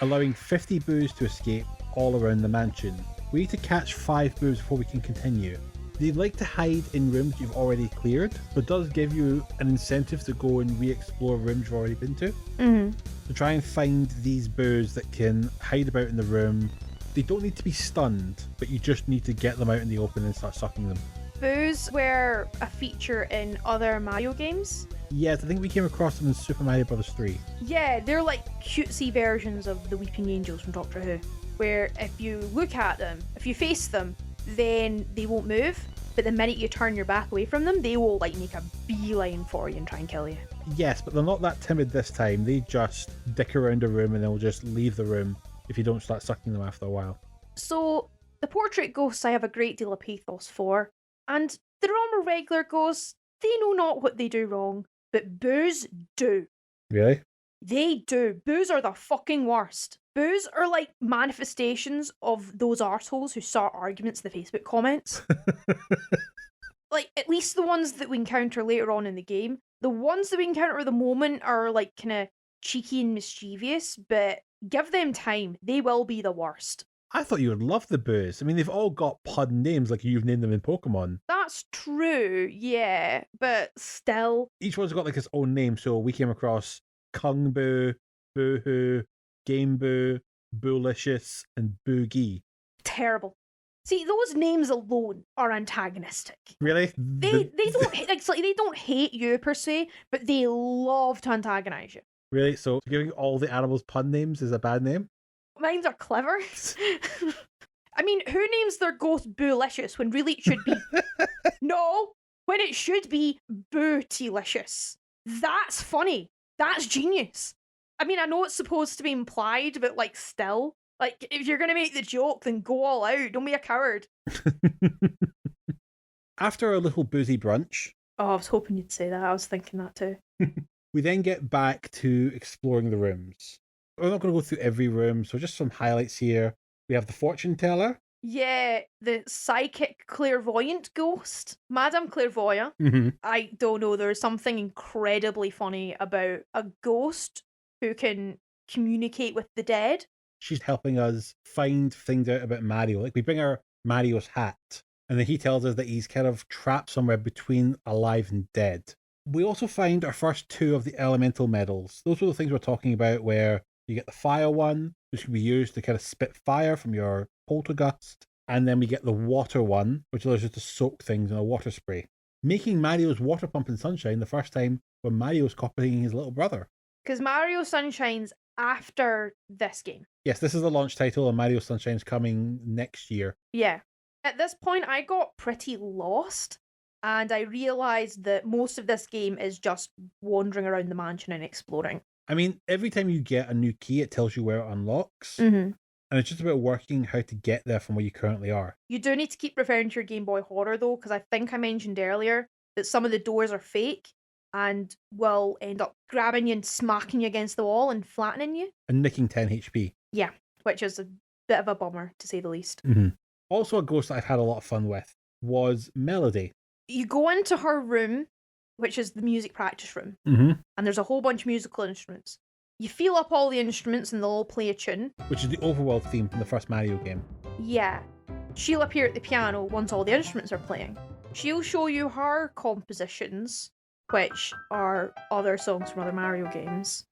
allowing 50 boos to escape all around the mansion. We need to catch 5 boos before we can continue. They like to hide in rooms you've already cleared, but does give you an incentive to go and re-explore rooms you've already been to. Mm-hmm. To try and find these boos that can hide about in the room. They don't need to be stunned, but you just need to get them out in the open and start sucking them. Boos were a feature in other Mario games. Yes, I think we came across them in Super Mario Bros. 3. Yeah, they're like cutesy versions of the Weeping Angels from Doctor Who, where if you look at them, if you face them, then they won't move, but the minute you turn your back away from them, they will make a beeline for you and try and kill you. Yes, but they're not that timid this time. They just dick around a room and they'll just leave the room if you don't start sucking them after a while. So, the portrait ghosts I have a great deal of pathos for, and the normal regular ghosts, they know not what they do wrong, but boos do. Really? They do. Boos are the fucking worst. Boos are like manifestations of those arseholes who start arguments in the Facebook comments. At least the ones that we encounter later on in the game. The ones that we encounter at the moment are kind of cheeky and mischievous, but give them time. They will be the worst. I thought you would love the boos. I mean, they've all got pun names like you've named them in Pokemon. That's true, yeah, but still. Each one's got its own name, so we came across Kung Boo, Boohoo, Game Boo, Boolicious, and Boogie. Terrible. See, those names alone are antagonistic. Really? They don't they don't hate you per se, but they love to antagonize you. Really? So giving all the animals pun names is a bad name? Mines are clever. I mean, who names their ghost Boolicious when really it should be no, when it should be Bootilicious. That's funny. That's genius. I mean, I know it's supposed to be implied, but still. If you're gonna make the joke, then go all out. Don't be a coward. After a little boozy brunch. Oh, I was hoping you'd say that. I was thinking that too. We then get back to exploring the rooms. We're not going to go through every room, so just some highlights here. We have the fortune teller. Yeah, the psychic clairvoyant ghost, Madame Clairvoyant. Mm-hmm. I don't know, there's something incredibly funny about a ghost who can communicate with the dead. She's helping us find things out about Mario. We bring her Mario's hat, and then he tells us that he's kind of trapped somewhere between alive and dead. We also find our first 2 of the elemental medals. Those are the things we're talking about where you get the fire one, which can be used to kind of spit fire from your poltergust. And then we get the water one, which allows you to soak things in a water spray. Making Mario's water pump in Sunshine the first time when Mario's copying his little brother. Because Mario Sunshine's after this game. Yes, this is the launch title and Mario Sunshine's coming next year. Yeah. At this point, I got pretty lost. And I realised that most of this game is just wandering around the mansion and exploring. I mean, every time you get a new key, it tells you where it unlocks. Mm-hmm. And it's just about working how to get there from where you currently are. You do need to keep referring to your Game Boy Horror, though, because I think I mentioned earlier that some of the doors are fake and will end up grabbing you and smacking you against the wall and flattening you. And nicking 10 HP. Yeah, which is a bit of a bummer, to say the least. Also, a ghost that I've had a lot of fun with was Melody. You go into her room, which is the music practice room, And there's a whole bunch of musical instruments. You feel up all the instruments and they'll all play a tune. which is the overworld theme from the first Mario game. Yeah. She'll appear at the piano once all the instruments are playing. She'll show you her compositions, which are other songs from other Mario games.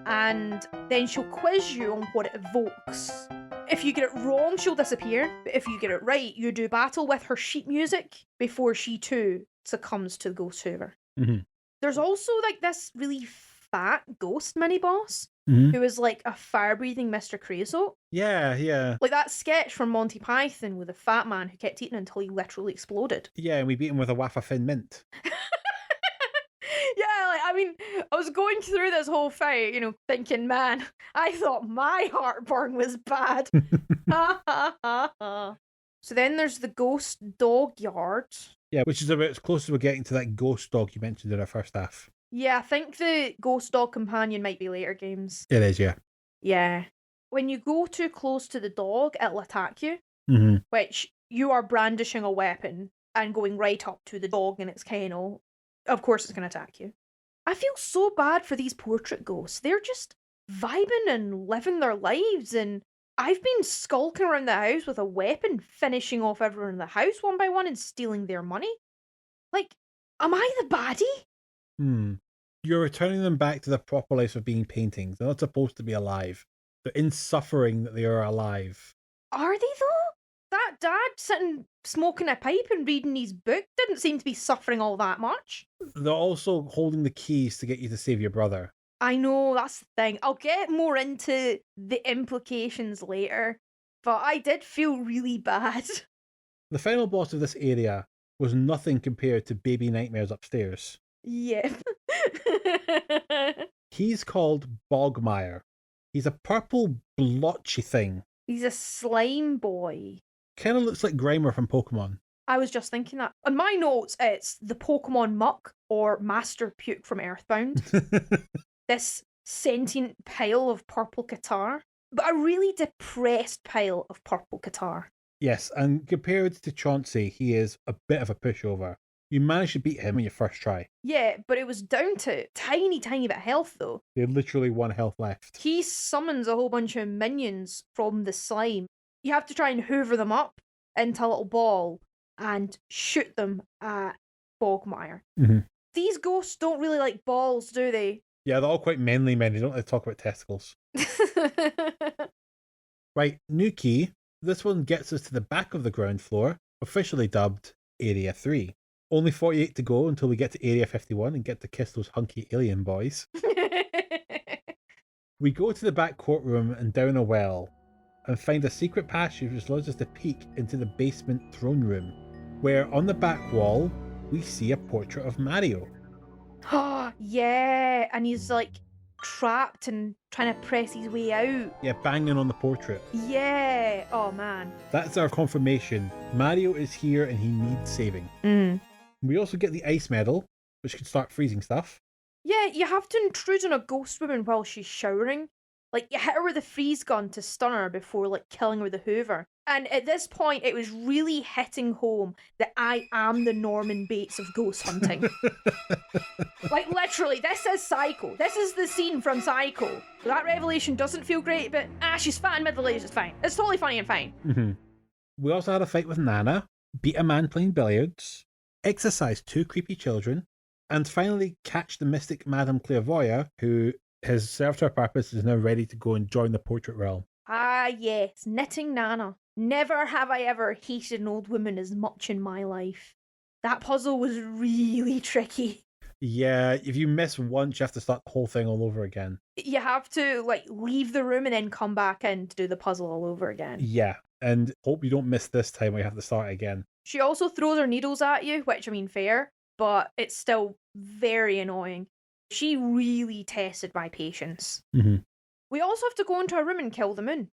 And then she'll quiz you on what it evokes. If you get it wrong, she'll disappear. But if you get it right, you do battle with her sheet music before she too succumbs to the Ghost Hoover. There's also like this really fat ghost mini-boss who is like a fire-breathing Mr. Creosote. Yeah. Like that sketch from Monty Python with a fat man who kept eating until he literally exploded. Yeah, and we beat him with a waff of thin mint. Yeah, like, I mean, I was going through this whole fight, you know, thinking, man, I thought my heartburn was bad. So then there's the ghost dog yard. Yeah, which is about as close as we're getting to that ghost dog you mentioned in our first half. Yeah, I think the ghost dog companion might be later games. It is, yeah. Yeah. When you go too close to the dog, it'll attack you, which you are brandishing a weapon and going right up to the dog in its kennel. Of course it's going to attack you. I feel so bad for these portrait ghosts. They're just vibing and living their lives, and I've been skulking around the house with a weapon, finishing off everyone in the house one by one and stealing their money. Like, am I the baddie? You're returning them back to the proper life of being paintings. They're not supposed to be alive. They're in suffering that they are alive. Are they though? That dad sitting smoking a pipe and reading his book didn't seem to be suffering all that much. They're also holding the keys to get you to save your brother. I know, that's the thing. I'll get more into the implications later, but I did feel really bad. The final boss of this area was nothing compared to Baby Nightmares upstairs. Yeah. He's called Bogmire. He's a purple blotchy thing. He's a slime boy. Kind of looks like Grimer from Pokemon. I was just thinking that. On my notes, it's the Pokemon Muck or Master Puke from Earthbound. This sentient pile of purple guitar. But a really depressed pile of purple guitar. Yes, and compared to Chauncey, he is a bit of a pushover. You managed to beat him on your first try. Yeah, but it was down to tiny bit of health though. They had literally 1 health left. He summons a whole bunch of minions from the slime. You have to try and hoover them up into a little ball and shoot them at Bogmire. These ghosts don't really like balls, do they? Yeah, they're all quite manly men. They don't like to talk about testicles. Right, new key. This one gets us to the back of the ground floor, officially dubbed Area 3. Only 48 to go until we get to Area 51 and get to kiss those hunky alien boys. We go to the back courtroom and down a well and find a secret passage which allows us to peek into the basement throne room, where on the back wall we see a portrait of Mario. Yeah, and he's like trapped and trying to press his way out. Yeah, banging on the portrait. Yeah, oh man. That's our confirmation. Mario is here and he needs saving. We also get the ice medal, which can start freezing stuff. Yeah, you have to intrude on a ghost woman while she's showering. Like, you hit her with a freeze gun to stun her before, like, killing her with a hoover. And at this point, it was really hitting home that I am the Norman Bates of ghost hunting. Like, literally, this is Psycho. This is the scene from Psycho. That revelation doesn't feel great, but, she's fat and middle-aged, it's fine. It's totally funny and fine. We also had a fight with Nana, beat a man playing billiards, exercise 2 creepy children, and finally catch the mystic Madame Clairvoyant, who has served her purpose and is now ready to go and join the portrait realm. Ah, yes, knitting Nana. Never have I ever hated an old woman as much in my life. That puzzle was really tricky. Yeah, if you miss once, you have to start the whole thing all over again. You have to, like, leave the room and then come back in to do the puzzle all over again. Yeah, and hope you don't miss this time where you have to start again. She also throws her needles at you, which, I mean, fair, but it's still very annoying. She really tested my patience. We also have to go into a room and kill the moon.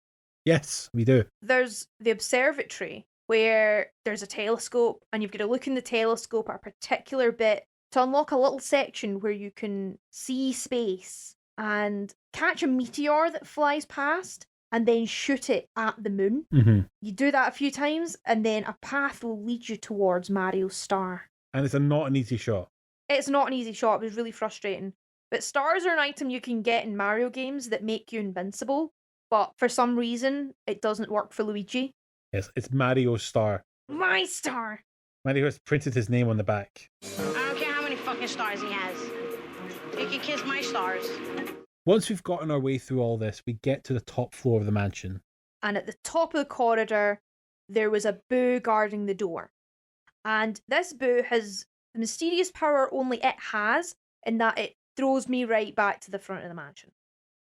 Yes, we do. There's the observatory where there's a telescope and you've got to look in the telescope at a particular bit to unlock a little section where you can see space and catch a meteor that flies past and then shoot it at the moon. Mm-hmm. You do that a few times and then a path will lead you towards Mario's star. And it's not an easy shot. It's not an easy shot, it was really frustrating. But stars are an item you can get in Mario games that make you invincible, but for some reason, it doesn't work for Luigi. Yes, it's Mario's star. My star! Mario has printed his name on the back. I don't care how many fucking stars he has. He can kiss my stars. Once we've gotten our way through all this, we get to the top floor of the mansion. And at the top of the corridor, there was a boo guarding the door. And this boo has the mysterious power only it has, in that it throws me right back to the front of the mansion.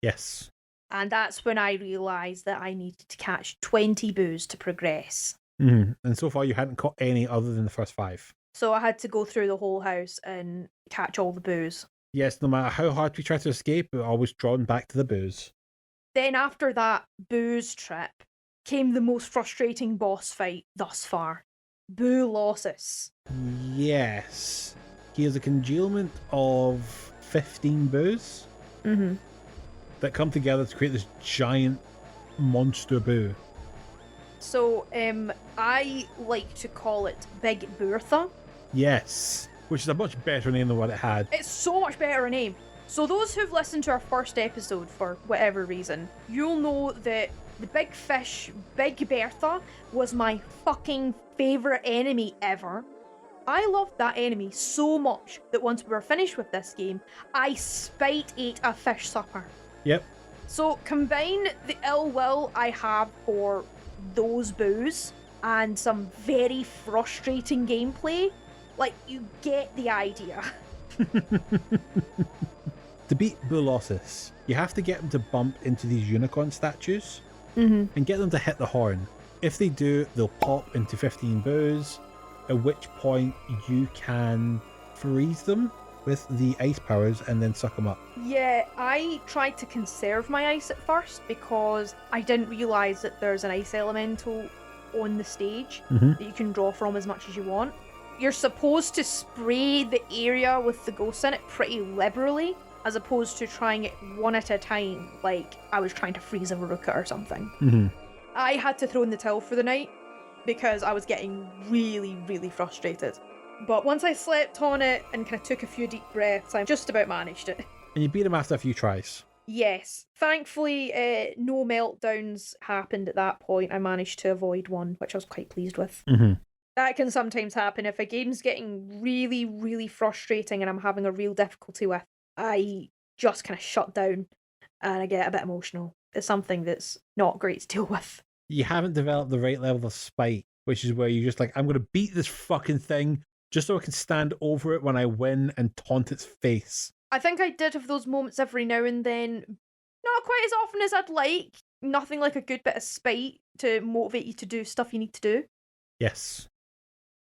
Yes. And that's when I realised that I needed to catch 20 boos to progress. Mm-hmm. And so far you hadn't caught any other than the first 5. So I had to go through the whole house and catch all the boos. Yes, no matter how hard we try to escape, we're always drawn back to the booze. Then after that booze trip came the most frustrating boss fight thus far. Boo Lossus. Yes. He is a congealment of 15 boos Mm-hmm. that come together to create this giant monster boo. So, I like to call it Big Bertha. Yes. Which is a much better name than what it had. It's so much better a name. So those who've listened to our first episode for whatever reason, you'll know that the big fish, Big Bertha, was my fucking favourite enemy ever. I loved that enemy so much that once we were finished with this game, I spite ate a fish supper. Yep. So combine the ill will I have for those boos and some very frustrating gameplay, like, you get the idea. To beat Bulossus, you have to get them to bump into these unicorn statues Mm-hmm. and get them to hit the horn. If they do, they'll pop into 15 boos, at which point you can freeze them with the ice powers and then suck them up. Yeah, I tried to conserve my ice at first because I didn't realise that there's an ice elemental on the stage Mm-hmm. that you can draw from as much as you want. You're supposed to spray the area with the ghosts in it pretty liberally, as opposed to trying it one at a time, like I was trying to freeze a Veruca or something. Mm-hmm. I had to throw in the towel for the night because I was getting really, really frustrated. But once I slept on it and kind of took a few deep breaths, I just about managed it. And you beat them after a few tries. Yes. Thankfully, no meltdowns happened at that point. I managed to avoid one, which I was quite pleased with. Mm-hmm. That can sometimes happen if a game's getting really, really frustrating and I'm having a real difficulty with. I just kind of shut down and I get a bit emotional. It's something that's not great to deal with. You haven't developed the right level of spite, which is where you're just like, I'm going to beat this fucking thing just so I can stand over it when I win and taunt its face. I think I did have those moments every now and then. Not quite as often as I'd like. Nothing like a good bit of spite to motivate you to do stuff you need to do. Yes.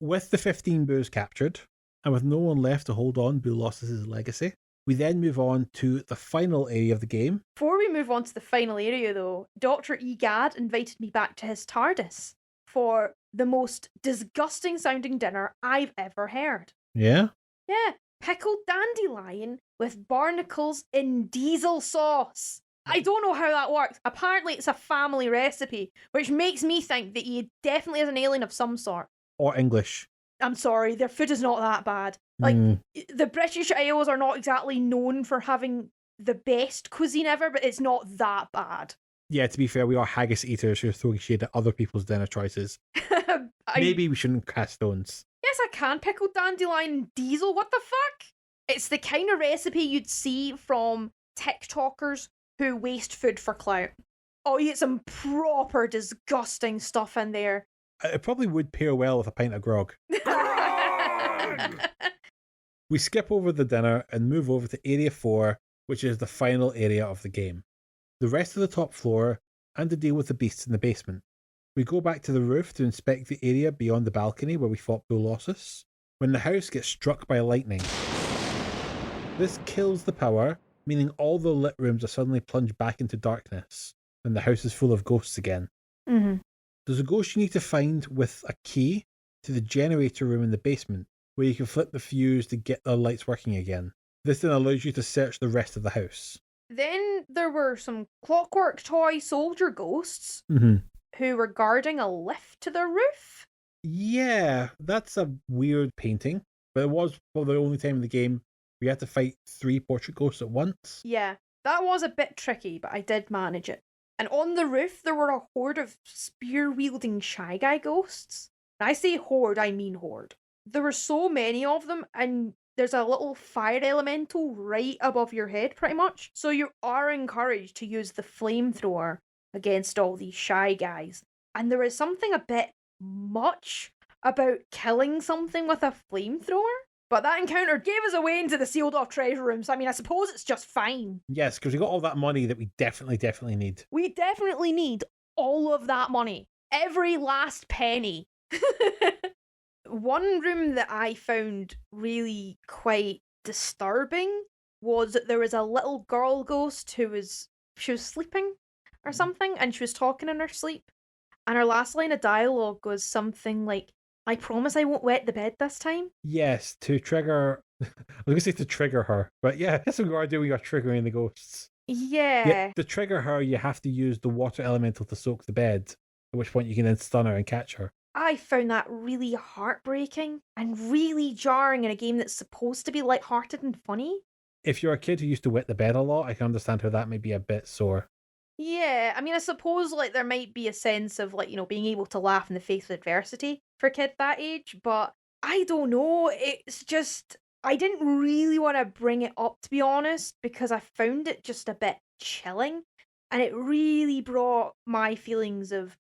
With the 15 boos captured, and with no one left to hold on Bulossus' legacy, we then move on to the final area of the game. Before we move on to the final area though, Dr. Egad invited me back to his TARDIS for the most disgusting sounding dinner I've ever heard. Yeah? Yeah, pickled dandelion with barnacles in diesel sauce. I don't know how that works. Apparently it's a family recipe, which makes me think that he definitely is an alien of some sort. Or English. I'm sorry, their food is not that bad. Like, the British Isles are not exactly known for having the best cuisine ever, but it's not that bad. Yeah, to be fair, we are haggis eaters who are throwing shade at other people's dinner choices. Maybe we shouldn't cast stones. Yes, I can. Pickled dandelion and diesel. What the fuck? It's the kind of recipe you'd see from TikTokers who waste food for clout. Oh, you get some proper disgusting stuff in there. It probably would pair well with a pint of grog. We skip over the dinner and move over to Area 4, which is the final area of the game. The rest of the top floor, and to deal with the beasts in the basement. We go back to the roof to inspect the area beyond the balcony where we fought Bulossus, when the house gets struck by lightning. This kills the power, meaning all the lit rooms are suddenly plunged back into darkness, and the house is full of ghosts again. Mm-hmm. There's a ghost you need to find with a key to the generator room in the basement, where you can flip the fuse to get the lights working again. This then allows you to search the rest of the house. Then there were some clockwork toy soldier ghosts Mm-hmm. who were guarding a lift to the roof. Yeah, that's a weird painting, but it was for the only time in the game we had to fight 3 portrait ghosts at once. Yeah, that was a bit tricky, but I did manage it. And on the roof, there were a horde of spear-wielding Shy Guy ghosts. When I say horde, I mean horde. There were so many of them, and there's a little fire elemental right above your head, pretty much. So you are encouraged to use the flamethrower against all these Shy Guys. And there is something a bit much about killing something with a flamethrower. But that encounter gave us away into the sealed off treasure room, so I mean, I suppose it's just fine. Yes, because we got all that money that we definitely need. We definitely need all of that money. Every last penny. One room that I found really quite disturbing was that there was a little girl ghost who was sleeping or something, and she was talking in her sleep. And her last line of dialogue was something like, "I promise I won't wet the bed this time." Yes, to trigger... I was going to say to trigger her, but yeah, that's what we are doing, we are triggering the ghosts. Yeah. To trigger her, you have to use the water elemental to soak the bed, at which point you can then stun her and catch her. I found that really heartbreaking and really jarring in a game that's supposed to be lighthearted and funny. If you're a kid who used to wet the bed a lot, I can understand how that may be a bit sore. Yeah, I mean, I suppose, like, there might be a sense of, like, you know, being able to laugh in the face of adversity for a kid that age, but I don't know, it's just, I didn't really want to bring it up, to be honest, because I found it just a bit chilling, and it really brought my feelings of,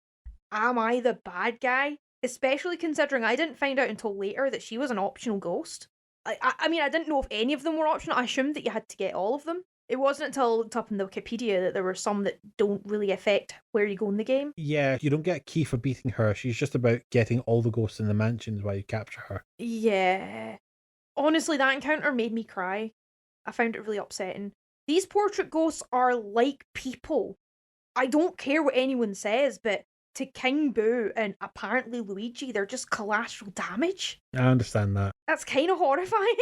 am I the bad guy? Especially considering I didn't find out until later that she was an optional ghost. I mean, I didn't know if any of them were optional. I assumed that you had to get all of them. It wasn't until I looked up in the Wikipedia that there were some that don't really affect where you go in the game. Yeah, you don't get a key for beating her. She's just about getting all the ghosts in the mansions while you capture her. Yeah. Honestly, that encounter made me cry. I found it really upsetting. These portrait ghosts are like people. I don't care what anyone says, but to King Boo and apparently Luigi, they're just collateral damage. I understand that. That's kind of horrifying.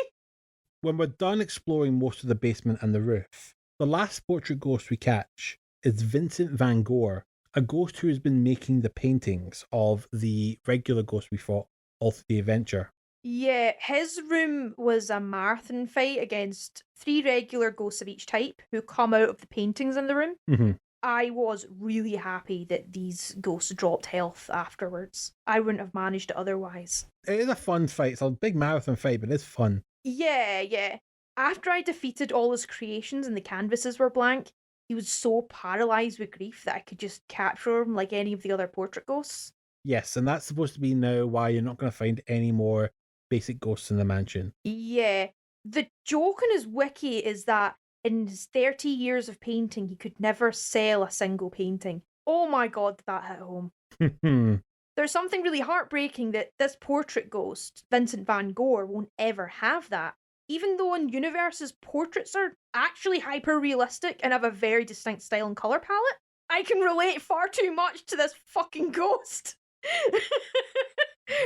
When we're done exploring most of the basement and the roof, the last portrait ghost we catch is Vincent Van Gogh, a ghost who has been making the paintings of the regular ghost we fought all through the adventure. Yeah, his room was a marathon fight against 3 regular ghosts of each type who come out of the paintings in the room. Mm-hmm. I was really happy that these ghosts dropped health afterwards. I wouldn't have managed it otherwise. It is a fun fight. It's a big marathon fight, but it's fun. Yeah. After I defeated all his creations and the canvases were blank, he was so paralysed with grief that I could just capture him like any of the other portrait ghosts. Yes, and that's supposed to be now why you're not going to find any more basic ghosts in the mansion. Yeah. The joke in his wiki is that in his 30 years of painting, he could never sell a single painting. Oh my god, did that hit home. There's something really heartbreaking that this portrait ghost, Vincent Van Gogh, won't ever have that. Even though in Universe's portraits are actually hyper-realistic and have a very distinct style and colour palette, I can relate far too much to this fucking ghost.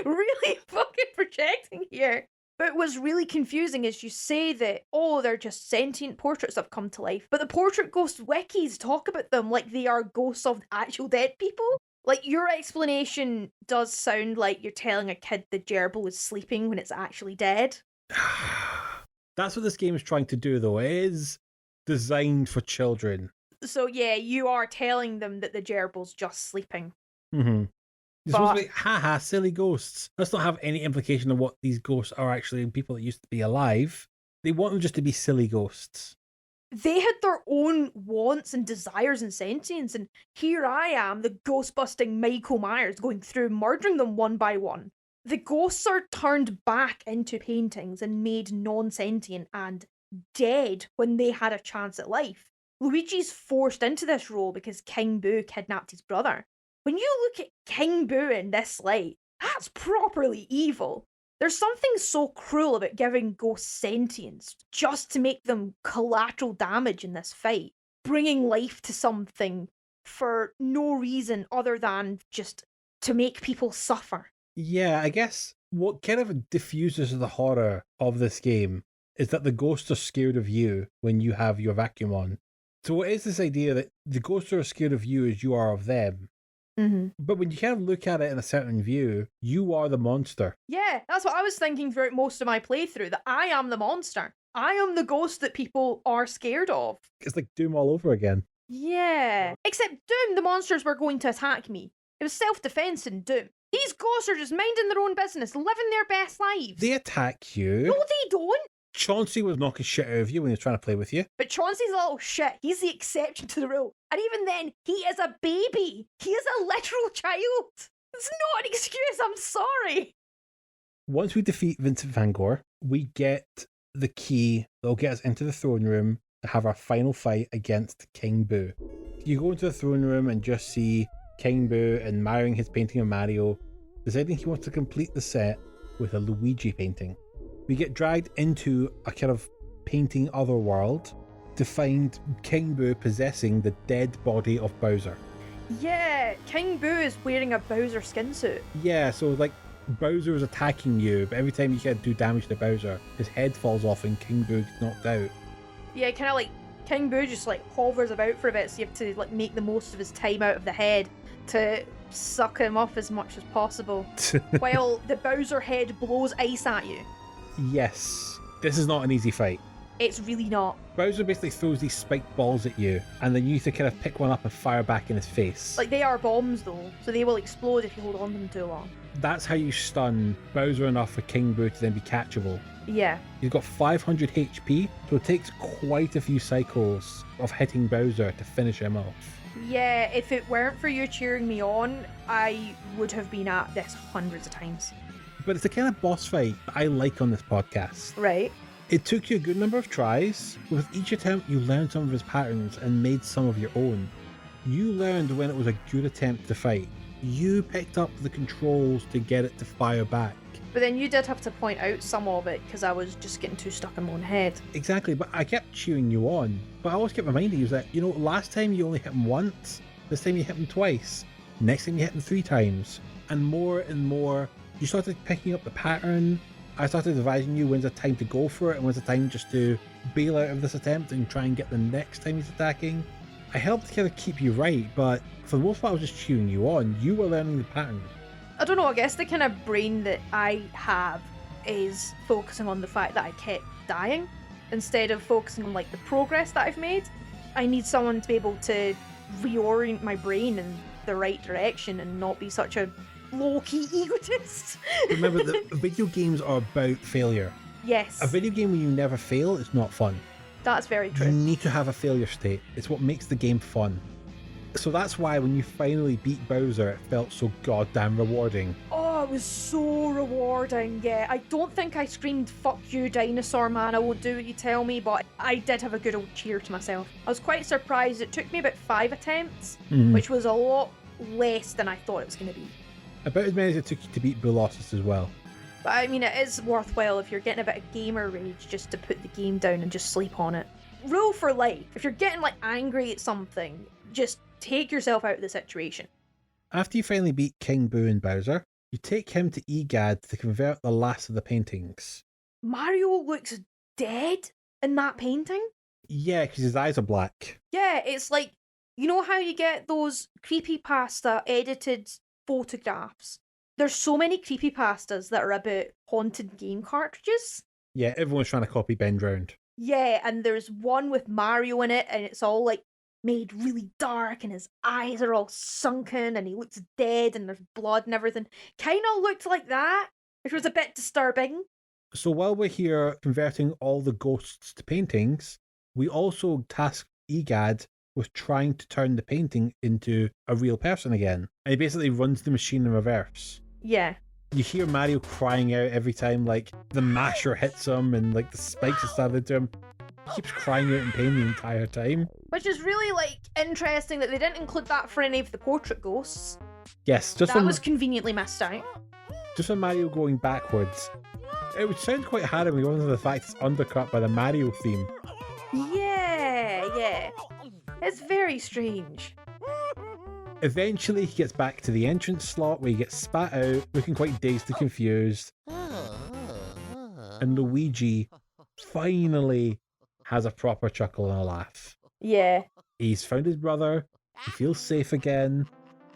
Really fucking projecting here. But what's really confusing is you say that, oh, they're just sentient portraits that have come to life, but the portrait ghost wikis talk about them like they are ghosts of actual dead people. Like, your explanation does sound like you're telling a kid the gerbil is sleeping when it's actually dead. That's what this game is trying to do, though. It is designed for children. So yeah, you are telling them that the gerbil's just sleeping. Mm-hmm. You're supposed to be, haha, silly ghosts. Let's not have any implication of what these ghosts are actually people that used to be alive. They want them just to be silly ghosts. They had their own wants and desires and sentience, and here I am, the ghost-busting Michael Myers, going through murdering them one by one. The ghosts are turned back into paintings and made non-sentient and dead when they had a chance at life. Luigi's forced into this role because King Boo kidnapped his brother. When you look at King Boo in this light, that's properly evil. There's something so cruel about giving ghosts sentience just to make them collateral damage in this fight, bringing life to something for no reason other than just to make people suffer. Yeah, I guess what kind of diffuses the horror of this game is that the ghosts are scared of you when you have your vacuum on. So it is this idea that the ghosts are as scared of you as you are of them. Mm-hmm. But when you kind of look at it in a certain view, you are the monster. Yeah, that's what I was thinking throughout most of my playthrough, that I am the monster. I am the ghost that people are scared of. It's like Doom all over again. Yeah. Except Doom, the monsters were going to attack me. It was self-defense in Doom. These ghosts are just minding their own business, living their best lives. They attack you. No, they don't. Chauncey was knocking shit out of you when he was trying to play with you. But Chauncey's a little shit. He's the exception to the rule. And even then, he is a baby. He is a literal child. It's not an excuse, I'm sorry. Once we defeat Vincent van Gogh, we get the key that'll get us into the throne room to have our final fight against King Boo. You go into the throne room and just see King Boo admiring his painting of Mario, deciding he wants to complete the set with a Luigi painting. We get dragged into a kind of painting otherworld to find King Boo possessing the dead body of Bowser. Yeah, King Boo is wearing a Bowser skin suit. Yeah, so like Bowser is attacking you, but every time you can do damage to Bowser, his head falls off and King Boo gets knocked out. Yeah, kind of like King Boo just like hovers about for a bit, so you have to like make the most of his time out of the head to suck him off as much as possible, while the Bowser head blows ice at you. Yes, this is not an easy fight. It's really not. Bowser basically throws these spiked balls at you, and then you need to kind of pick one up and fire back in his face. Like, they are bombs though, so they will explode if you hold on to them too long. That's how you stun Bowser enough for King Boo to then be catchable. Yeah. He's got 500 HP, so it takes quite a few cycles of hitting Bowser to finish him off. Yeah, if it weren't for you cheering me on, I would have been at this hundreds of times. But it's the kind of boss fight that I like on this podcast. Right. It took you a good number of tries. With each attempt, you learned some of his patterns and made some of your own. You learned when it was a good attempt to fight. You picked up the controls to get it to fire back. But then you did have to point out some of it because I was just getting too stuck in my own head. Exactly, but I kept cheering you on. But I always kept reminding you that, last time you only hit him once. This time you hit him twice. Next time you hit him 3 times. And more, you started picking up the pattern. I started advising you when's the time to go for it and when's the time just to bail out of this attempt and try and get the next time he's attacking. I helped kind of keep you right, but for the most part I was just cheering you on. You were learning the pattern. I don't know, I guess the kind of brain that I have is focusing on the fact that I kept dying instead of focusing on like the progress that I've made. I need someone to be able to reorient my brain in the right direction and not be such a low-key egotist. Remember that video games are about failure. Yes. A video game where you never fail is not fun. That's very true. You need to have a failure state. It's what makes the game fun. So that's why when you finally beat Bowser, it felt so goddamn rewarding. Oh, it was so rewarding, yeah. I don't think I screamed, "Fuck you, dinosaur man, I won't do what you tell me," but I did have a good old cheer to myself. I was quite surprised. It took me about 5 attempts, which was a lot less than I thought it was going to be. About as many as it took you to beat Bulossus as well. But I mean, it is worthwhile if you're getting a bit of gamer rage just to put the game down and just sleep on it. Rule for life. If you're getting like angry at something, just take yourself out of the situation. After you finally beat King Boo and Bowser, you take him to EGAD to convert the last of the paintings. Mario looks dead in that painting? Yeah, because his eyes are black. Yeah, it's like, you know how you get those creepypasta edited photographs? There's so many creepypastas that are about haunted game cartridges. Yeah, everyone's trying to copy Ben Drowned. Yeah, and there's one with Mario in it, and it's all like made really dark, and his eyes are all sunken, and he looks dead, and there's blood and everything. Kind of looked like that, which was a bit disturbing. So while we're here converting all the ghosts to paintings, we also task EGAD with trying to turn the painting into a real person again. And he basically runs the machine in reverse. Yeah. You hear Mario crying out every time, like, the masher hits him and, like, the spikes are stabbed into him. He keeps crying out in pain the entire time. Which is really, like, interesting that they didn't include that for any of the portrait ghosts. Yes, just that was conveniently missed out. Just for Mario going backwards. It would sound quite harrowing when the fact it's undercut by the Mario theme. Yeah. It's very strange. Eventually, he gets back to the entrance slot where he gets spat out, looking quite dazed and confused. And Luigi finally has a proper chuckle and a laugh. Yeah. He's found his brother, he feels safe again,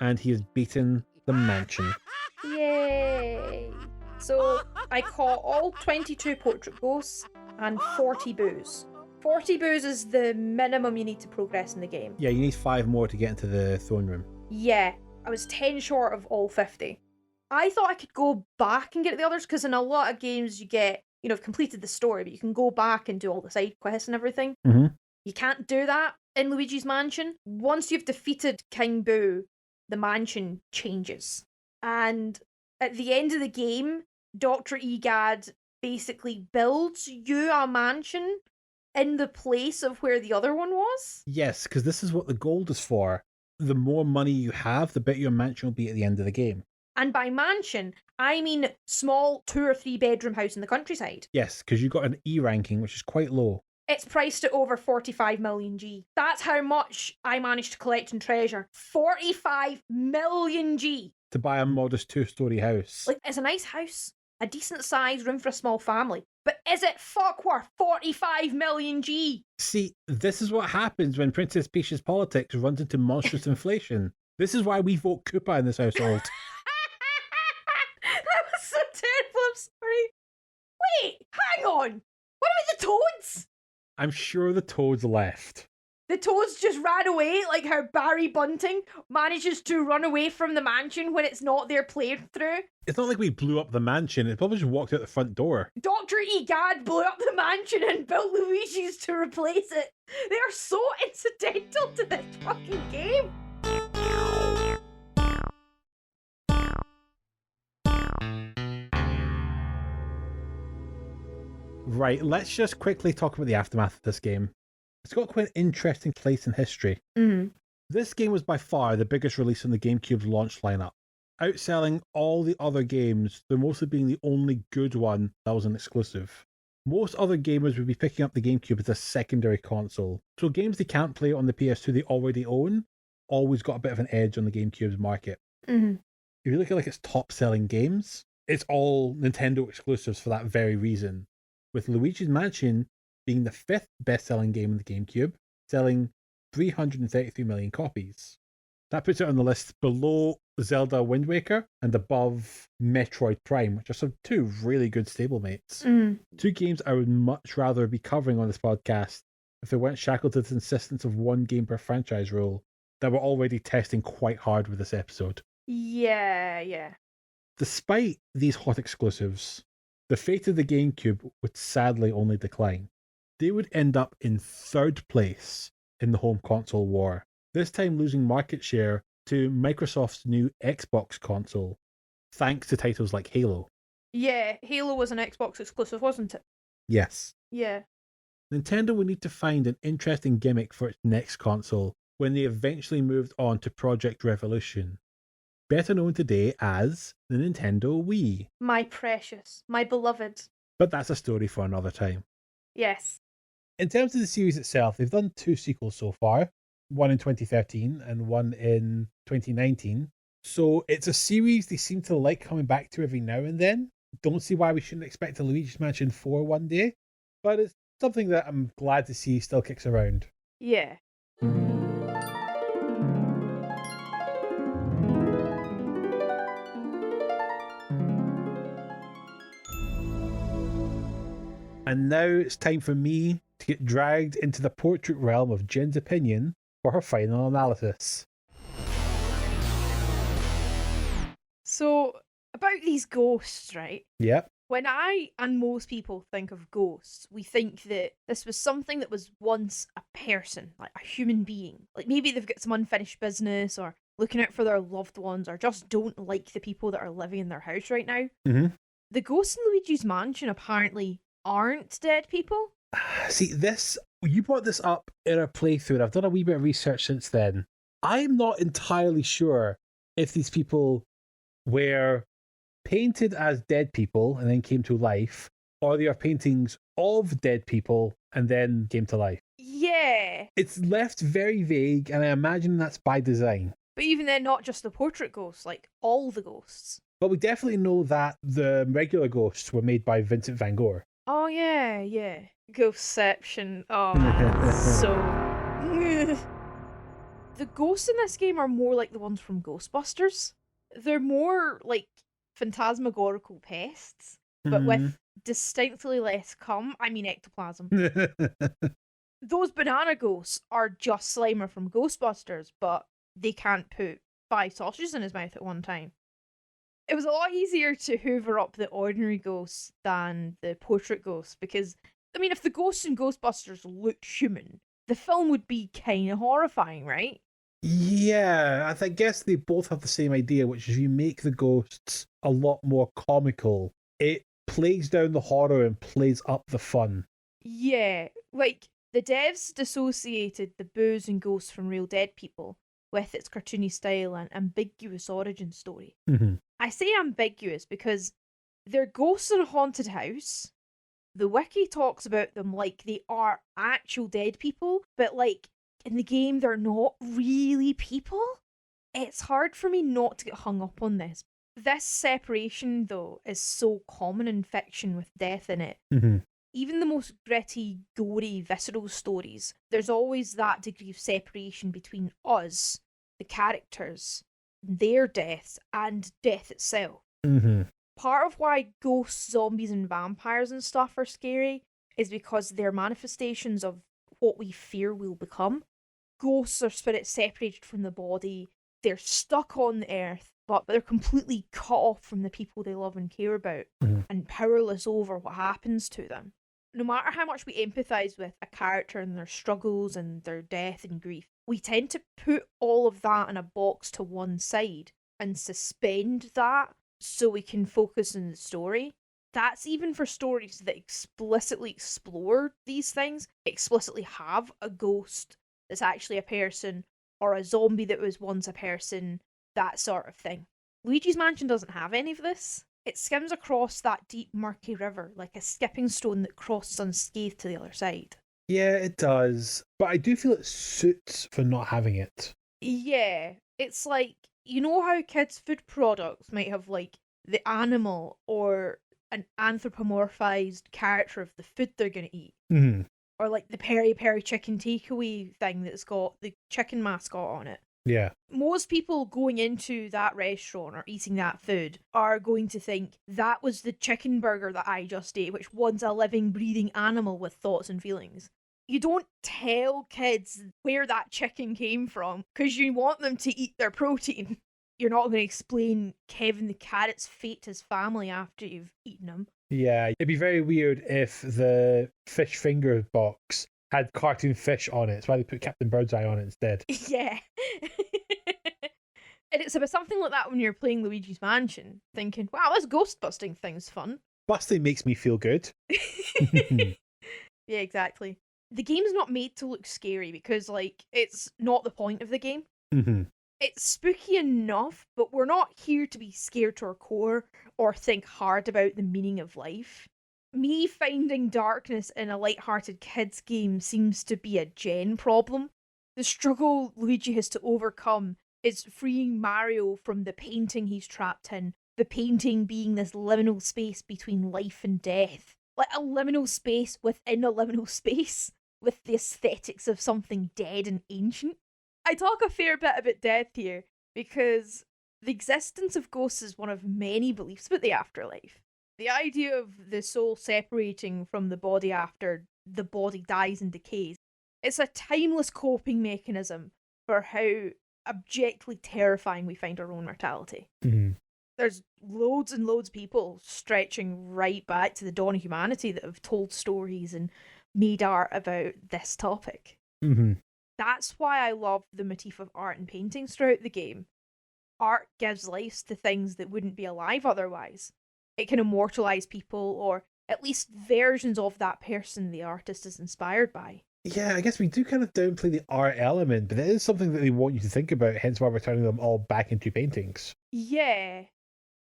and he has beaten the mansion. Yay! So I caught all 22 portrait ghosts and 40 boos. 40 boos is the minimum you need to progress in the game. Yeah, you need 5 more to get into the throne room. Yeah, I was 10 short of all 50. I thought I could go back and get the others, because in a lot of games you get, I've completed the story, but you can go back and do all the side quests and everything. Mm-hmm. You can't do that in Luigi's Mansion. Once you've defeated King Boo, the mansion changes. And at the end of the game, Dr. Egad basically builds you a mansion in the place of where the other one was. Yes, because this is what the gold is for. The more money you have, the better your mansion will be at the end of the game. And by mansion, I mean small 2 or 3 bedroom house in the countryside. Yes, because you got an E ranking, which is quite low. It's priced at over 45 million G. That's how much I managed to collect and treasure. 45 million G. To buy a modest 2-story house. Like, it's a nice house, a decent size, room for a small family. But is it fuck worth 45 million G? See, this is what happens when Princess Peach's politics runs into monstrous inflation. This is why we vote Koopa in this household. That was so terrible, I'm sorry. Wait, hang on. What about the toads? I'm sure the toads left. The toads just ran away, like how Barry Bunting manages to run away from the mansion when it's not their playthrough. It's not like we blew up the mansion, it probably just walked out the front door. Dr. Egad blew up the mansion and built Luigi's to replace it. They are so incidental to this fucking game. Right, let's just quickly talk about the aftermath of this game. It's got quite an interesting place in history. Mm-hmm. This game was by far the biggest release on the GameCube's launch lineup, outselling all the other games, though mostly being the only good one that was an exclusive. Most other gamers would be picking up the GameCube as a secondary console, so games they can't play on the PS2 they already own always got a bit of an edge on the GameCube's market. Mm-hmm. If you look at its top-selling games, it's all Nintendo exclusives for that very reason, with Luigi's Mansion being the 5th best-selling game in the GameCube, selling 333 million copies. That puts it on the list below Zelda Wind Waker and above Metroid Prime, which are some 2 really good stablemates. 2 games I would much rather be covering on this podcast if they weren't shackled to the insistence of 1 game per franchise rule that we're already testing quite hard with this episode. Yeah. Despite these hot exclusives, the fate of the GameCube would sadly only decline. They would end up in 3rd place in the home console war, this time losing market share to Microsoft's new Xbox console, thanks to titles like Halo. Yeah, Halo was an Xbox exclusive, wasn't it? Yes. Yeah. Nintendo would need to find an interesting gimmick for its next console when they eventually moved on to Project Revolution, better known today as the Nintendo Wii. My precious, my beloved. But that's a story for another time. Yes. In terms of the series itself, they've done 2 sequels so far, one in 2013 and one in 2019. So it's a series they seem to like coming back to every now and then. Don't see why we shouldn't expect a Luigi's Mansion 4 one day, but it's something that I'm glad to see still kicks around. Yeah. And now it's time for me to get dragged into the portrait realm of Jen's opinion for her final analysis. So, about these ghosts, right? Yep. When I and most people think of ghosts, we think that this was something that was once a person, like a human being. Like maybe they've got some unfinished business or looking out for their loved ones or just don't like the people that are living in their house right now. Mm-hmm. The ghosts in Luigi's Mansion apparently aren't dead people. See, you brought this up in our playthrough, and I've done a wee bit of research since then. I'm not entirely sure if these people were painted as dead people and then came to life, or they are paintings of dead people and then came to life. Yeah. It's left very vague, and I imagine that's by design. But even then, not just the portrait ghosts, like all the ghosts. But we definitely know that the regular ghosts were made by Vincent van Gogh. Oh, yeah. Ghostception. Oh, so... The ghosts in this game are more like the ones from Ghostbusters. They're more like phantasmagorical pests, but with distinctly less ectoplasm. Those banana ghosts are just Slimer from Ghostbusters, but they can't put 5 sausages in his mouth at one time. It was a lot easier to hoover up the ordinary ghosts than the portrait ghosts because, if the ghosts in Ghostbusters looked human, the film would be kind of horrifying, right? Yeah, I guess they both have the same idea, which is you make the ghosts a lot more comical. It plays down the horror and plays up the fun. Yeah, like the devs dissociated the boos and ghosts from real dead people with its cartoony style and ambiguous origin story. I say ambiguous because they're ghosts in a haunted house. The wiki talks about them like they are actual dead people, but like in the game they're not really people. It's hard for me not to get hung up on this. This separation, though, is so common in fiction with death in it. Even the most gritty, gory, visceral stories, there's always that degree of separation between us, the characters, their deaths, and death itself. Part of why ghosts, zombies, and vampires and stuff are scary is because they're manifestations of what we fear will become. Ghosts are spirits separated from the body, they're stuck on the earth, but they're completely cut off from the people they love and care about, and powerless over what happens to them. No matter how much we empathise with a character and their struggles and their death and grief, we tend to put all of that in a box to one side and suspend that so we can focus on the story. That's even for stories that explicitly explore these things, explicitly have a ghost that's actually a person, or a zombie that was once a person, that sort of thing. Luigi's Mansion doesn't have any of this. It skims across that deep, murky river like a skipping stone that crosses unscathed to the other side. Yeah, it does. But I do feel it suits for not having it. Yeah, it's like, you know how kids' food products might have like the animal or an anthropomorphized character of the food they're going to eat? Or like the Peri Peri chicken takeaway thing that's got the chicken mascot on it. Yeah. Most people going into that restaurant or eating that food are going to think that was the chicken burger that I just ate, which was a living, breathing animal with thoughts and feelings. You don't tell kids where that chicken came from because you want them to eat their protein. You're not going to explain Kevin the carrot's fate to his family after you've eaten him. Yeah, it'd be very weird if the fish finger box had cartoon fish on it. That's why they put Captain Birdseye on it instead. Yeah. And it's about something like that when you're playing Luigi's Mansion, thinking, wow, this ghost busting thing's fun. Busting makes me feel good. Yeah, exactly. The game's not made to look scary because, like, it's not the point of the game. It's spooky enough, but we're not here to be scared to our core or think hard about the meaning of life. Me finding darkness in a light-hearted kids game seems to be a Jen problem. The struggle Luigi has to overcome is freeing Mario from the painting he's trapped in, the painting being this liminal space between life and death. Like a liminal space within a liminal space, with the aesthetics of something dead and ancient. I talk a fair bit about death here, because the existence of ghosts is one of many beliefs about the afterlife. The idea of the soul separating from the body after the body dies and decays, it's a timeless coping mechanism for how abjectly terrifying we find our own mortality. There's loads and loads of people stretching right back to the dawn of humanity that have told stories and made art about this topic. That's why I love the motif of art and paintings throughout the game. Art gives life to things that wouldn't be alive otherwise. It can immortalise people, or at least versions of that person the artist is inspired by. Yeah, I guess we do kind of downplay the art element, but it is something that they want you to think about, hence why we're turning them all back into paintings. Yeah.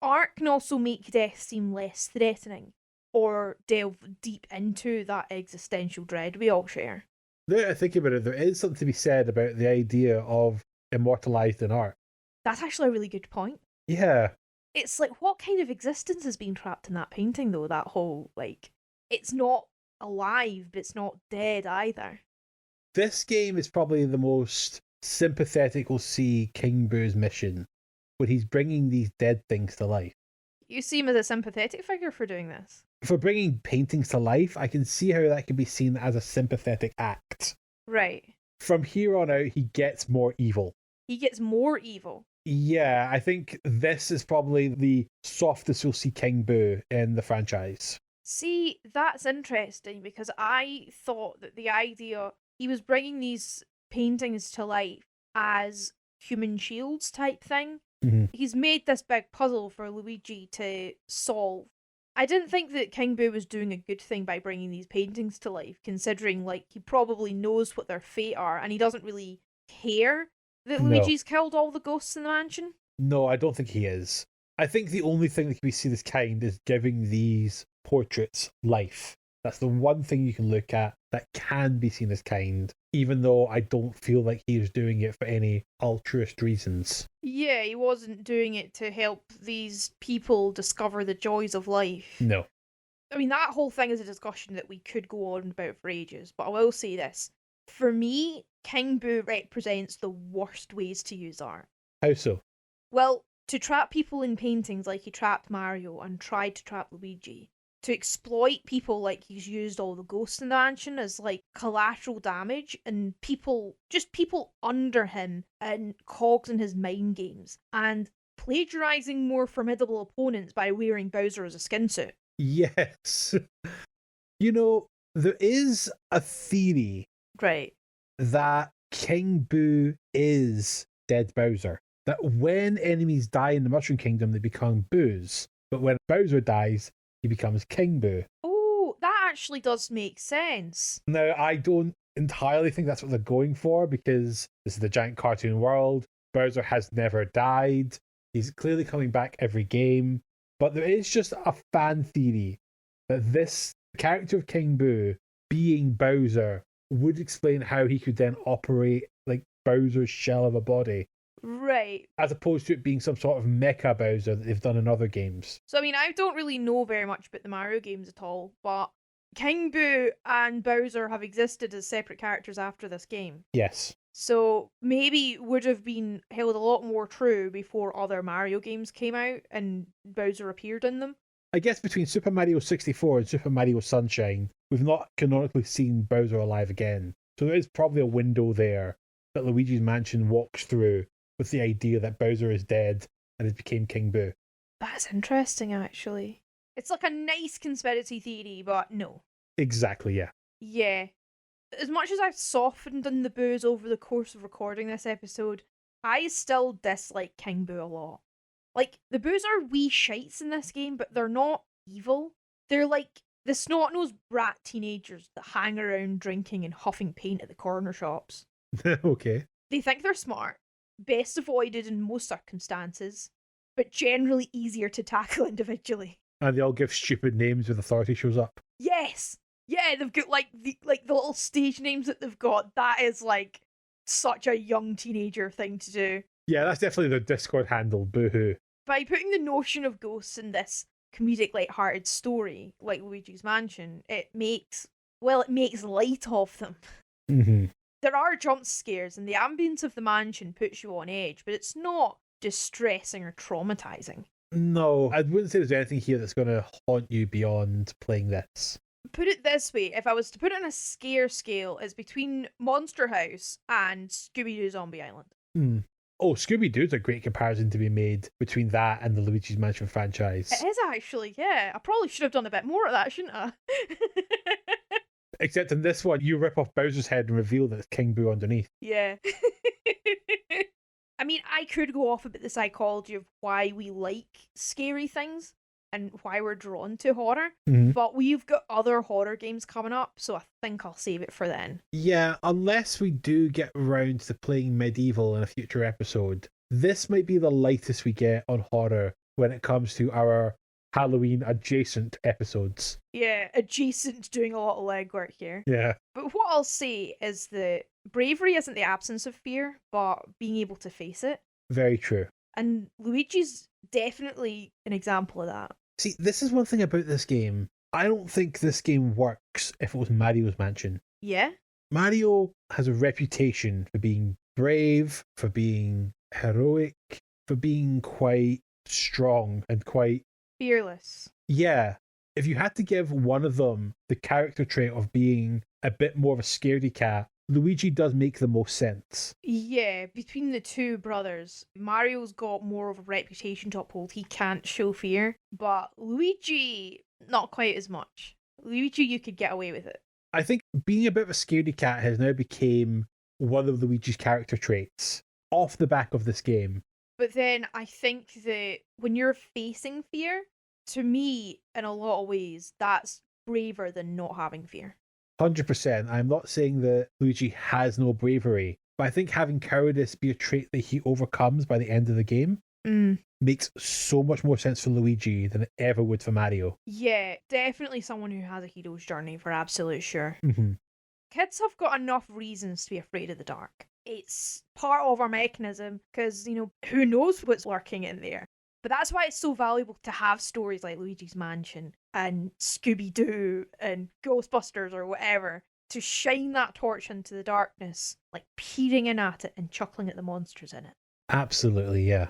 Art can also make death seem less threatening, or delve deep into that existential dread we all share. Now that I think about it, there is something to be said about the idea of immortalized in art. That's actually a really good point. Yeah. It's like, what kind of existence is being trapped in that painting, though? That whole, like, it's not alive, but it's not dead either. This game is probably the most sympathetic we'll see King Boo's mission, where he's bringing these dead things to life. You see him as a sympathetic figure for doing this. For bringing paintings to life, I can see how that can be seen as a sympathetic act. Right. From here on out, he gets more evil. He gets more evil. Yeah, I think this is probably the softest you'll see King Boo in the franchise. See, that's interesting because I thought that the idea he was bringing these paintings to life as human shields type thing. Mm-hmm. He's made this big puzzle for Luigi to solve. I didn't think that King Boo was doing a good thing by bringing these paintings to life, considering like he probably knows what their fate are and he doesn't really care that No. Luigi's killed all the ghosts in the mansion. No, I don't think he is. I think the only thing that can be seen as kind is giving these portraits life. That's the one thing you can look at that can be seen as kind, even though I don't feel like he was doing it for any altruist reasons. Yeah, he wasn't doing it to help these people discover the joys of life. No. I mean, that whole thing is a discussion that we could go on about for ages, but I will say this. For me, King Boo represents the worst ways to use art. How so? Well, to trap people in paintings like he trapped Mario and tried to trap Luigi. To exploit people like he's used all the ghosts in the mansion as like collateral damage and people under him and cogs in his mind games and plagiarizing more formidable opponents by wearing Bowser as a skin suit. Yes. You know, there is a theory Right. that King Boo is dead Bowser. That when enemies die in the Mushroom Kingdom, they become Boos. But when Bowser dies, he becomes King Boo. Oh, that actually does make sense. Now, I don't entirely think that's what they're going for because this is the giant cartoon world. Bowser has never died. He's clearly coming back every game. But there is just a fan theory that this character of King Boo being Bowser would explain how he could then operate like Bowser's shell of a body. Right. As opposed to it being some sort of mecha Bowser that they've done in other games. So, I mean, I don't really know very much about the Mario games at all, but King Boo and Bowser have existed as separate characters after this game. Yes. So, maybe would have been held a lot more true before other Mario games came out and Bowser appeared in them. I guess between Super Mario 64 and Super Mario Sunshine, we've not canonically seen Bowser alive again. So there is probably a window there that Luigi's Mansion walks through with the idea that Bowser is dead and has became King Boo. That's interesting, actually. It's like a nice conspiracy theory, but no. Exactly, yeah. Yeah. As much as I've softened on the Boos over the course of recording this episode, I still dislike King Boo a lot. Like, the Boos are wee shites in this game, but they're not evil. They're like the snot-nosed brat teenagers that hang around drinking and huffing paint at the corner shops. Okay. They think they're smart, best avoided in most circumstances, but generally easier to tackle individually. And they all give stupid names when authority shows up. Yes! Yeah, they've got like the little stage names that they've got. That is like such a young teenager thing to do. Yeah, that's definitely their Discord handle, boohoo. By putting the notion of ghosts in this comedic light-hearted story, like Luigi's Mansion, it makes light of them. Mm-hmm. There are jump scares and the ambience of the mansion puts you on edge, but it's not distressing or traumatizing. No, I wouldn't say there's anything here that's going to haunt you beyond playing this. Put it this way, if I was to put it on a scare scale, it's between Monster House and Scooby-Doo Zombie Island. Hmm. Oh, Scooby-Doo's a great comparison to be made between that and the Luigi's Mansion franchise. It is actually, yeah. I probably should have done a bit more of that, shouldn't I? Except in this one, you rip off Bowser's head and reveal that it's King Boo underneath. Yeah. I mean, I could go off about the psychology of why we like scary things and why we're drawn to horror, but we've got other horror games coming up, so I think I'll save it for then. Yeah, unless we do get around to playing Medieval in a future episode, this might be the lightest we get on horror when it comes to our Halloween adjacent episodes. Yeah, adjacent, doing a lot of legwork here. Yeah. But what I'll say is that bravery isn't the absence of fear, but being able to face it. Very true. And Luigi's definitely an example of that. See, this is one thing about this game. I don't think this game works if it was Mario's Mansion. Yeah? Mario has a reputation for being brave, for being heroic, for being quite strong and quite... Fearless. Yeah. If you had to give one of them the character trait of being a bit more of a scaredy cat, Luigi does make the most sense. Yeah, between the two brothers, Mario's got more of a reputation to uphold. He can't show fear, but Luigi, not quite as much. Luigi, you could get away with it. I think being a bit of a scaredy cat has now become one of Luigi's character traits off the back of this game. But then I think that when you're facing fear, to me, in a lot of ways, that's braver than not having fear. 100%. I'm not saying that Luigi has no bravery, but I think having cowardice be a trait that he overcomes by the end of the game makes so much more sense for Luigi than it ever would for Mario. Yeah, definitely someone who has a hero's journey for absolute sure. Mm-hmm. Kids have got enough reasons to be afraid of the dark. It's part of our mechanism because, who knows what's lurking in there. But that's why it's so valuable to have stories like Luigi's Mansion and Scooby-Doo and Ghostbusters or whatever to shine that torch into the darkness, like peering in at it and chuckling at the monsters in it. Absolutely, yeah.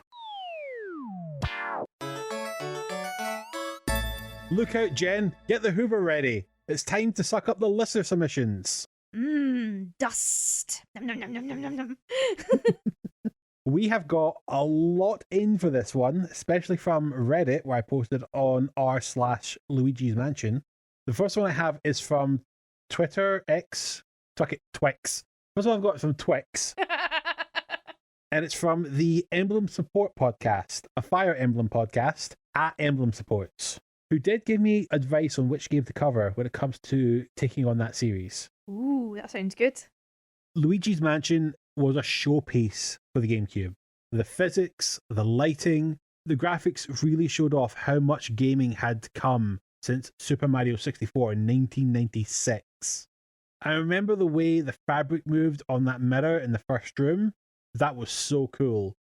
Look out, Jen. Get the Hoover ready. It's time to suck up the listener submissions. Dust. Nom, nom, nom, nom, nom, nom, nom. We have got a lot in for this one, especially from Reddit, where I posted on r/Luigi's Mansion. The first one I have is from Twitter X, Twix. First one I've got is from Twix, and it's from the Emblem Support Podcast, a Fire Emblem podcast at Emblem Supports, who did give me advice on which game to cover when it comes to taking on that series. Ooh, that sounds good. Luigi's Mansion was a showpiece for the GameCube. The physics, the lighting, the graphics really showed off how much gaming had come since Super Mario 64 in 1996. I remember the way the fabric moved on that mirror in the first room. That was so cool.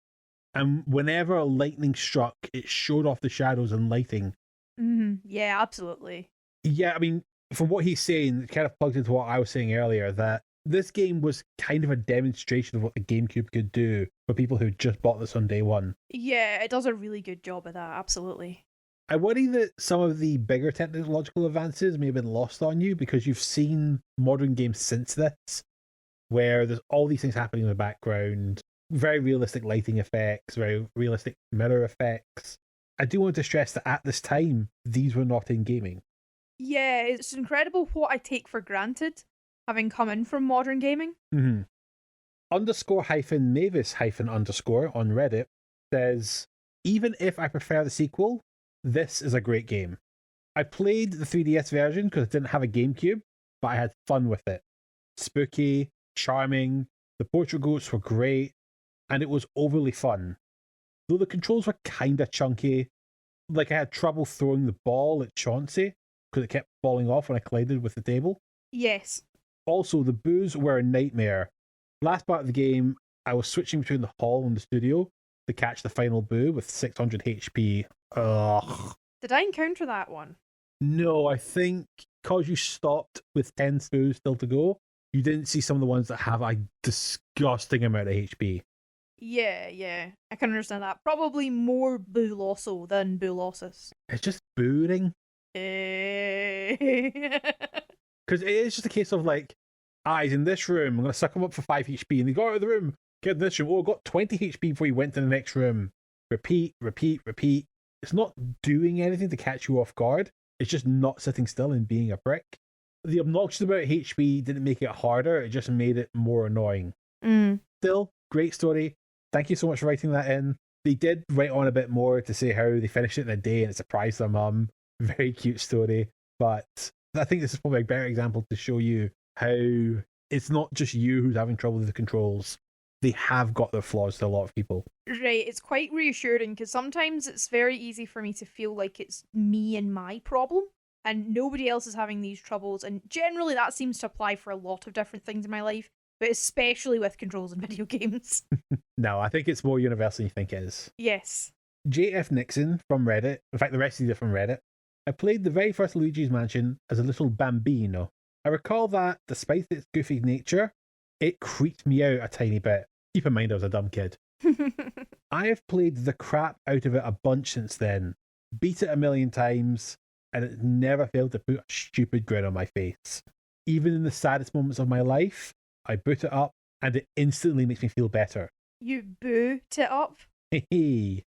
And whenever lightning struck, it showed off the shadows and lighting. Yeah, absolutely. Yeah, I mean, from what he's saying, it kind of plugged into what I was saying earlier, that this game was kind of a demonstration of what the GameCube could do for people who just bought this on day one. Yeah, it does a really good job of that, absolutely. I worry that some of the bigger technological advances may have been lost on you because you've seen modern games since this, where there's all these things happening in the background, very realistic lighting effects, very realistic mirror effects. I do want to stress that at this time, these were not in gaming. Yeah, it's incredible what I take for granted, having come in from modern gaming. _Mavis_ on Reddit says, even if I prefer the sequel, this is a great game. I played the 3DS version because it didn't have a GameCube, but I had fun with it. Spooky, charming, the portrait goats were great, and it was overly fun. Though the controls were kinda chunky, like I had trouble throwing the ball at Chauncey because it kept falling off when I collided with the table. Yes. Also, the boos were a nightmare. Last part of the game, I was switching between the hall and the studio to catch the final boo with 600 HP. Ugh. Did I encounter that one? No, I think because you stopped with 10 boos still to go, you didn't see some of the ones that have a disgusting amount of HP. Yeah. I can understand that. Probably more boo losso than boo losses. It's just booing. Because it is just a case of like, he's in this room, I'm going to suck him up for 5 HP, and he got out of the room, get in this room, oh, got 20 HP before he went to the next room. Repeat. It's not doing anything to catch you off guard, it's just not sitting still and being a prick. The obnoxious amount of HP didn't make it harder, it just made it more annoying. Still, great story. Thank you so much for writing that in. They did write on a bit more to say how they finished it in a day and it surprised their mum. Very cute story. But I think this is probably a better example to show you how it's not just you who's having trouble with the controls. They have got their flaws to a lot of people. Right, it's quite reassuring because sometimes it's very easy for me to feel like it's me and my problem and nobody else is having these troubles, and generally that seems to apply for a lot of different things in my life. but especially with controls in video games. No, I think it's more universal than you think it is. Yes. JF Nixon from Reddit, in fact, the rest of these are from Reddit. I played the very first Luigi's Mansion as a little bambino. I recall that, despite its goofy nature, it creeped me out a tiny bit. Keep in mind I was a dumb kid. I have played the crap out of it a bunch since then, beat it a million times, and it never failed to put a stupid grin on my face. Even in the saddest moments of my life, I boot it up, and it instantly makes me feel better. You boot it up? Hey,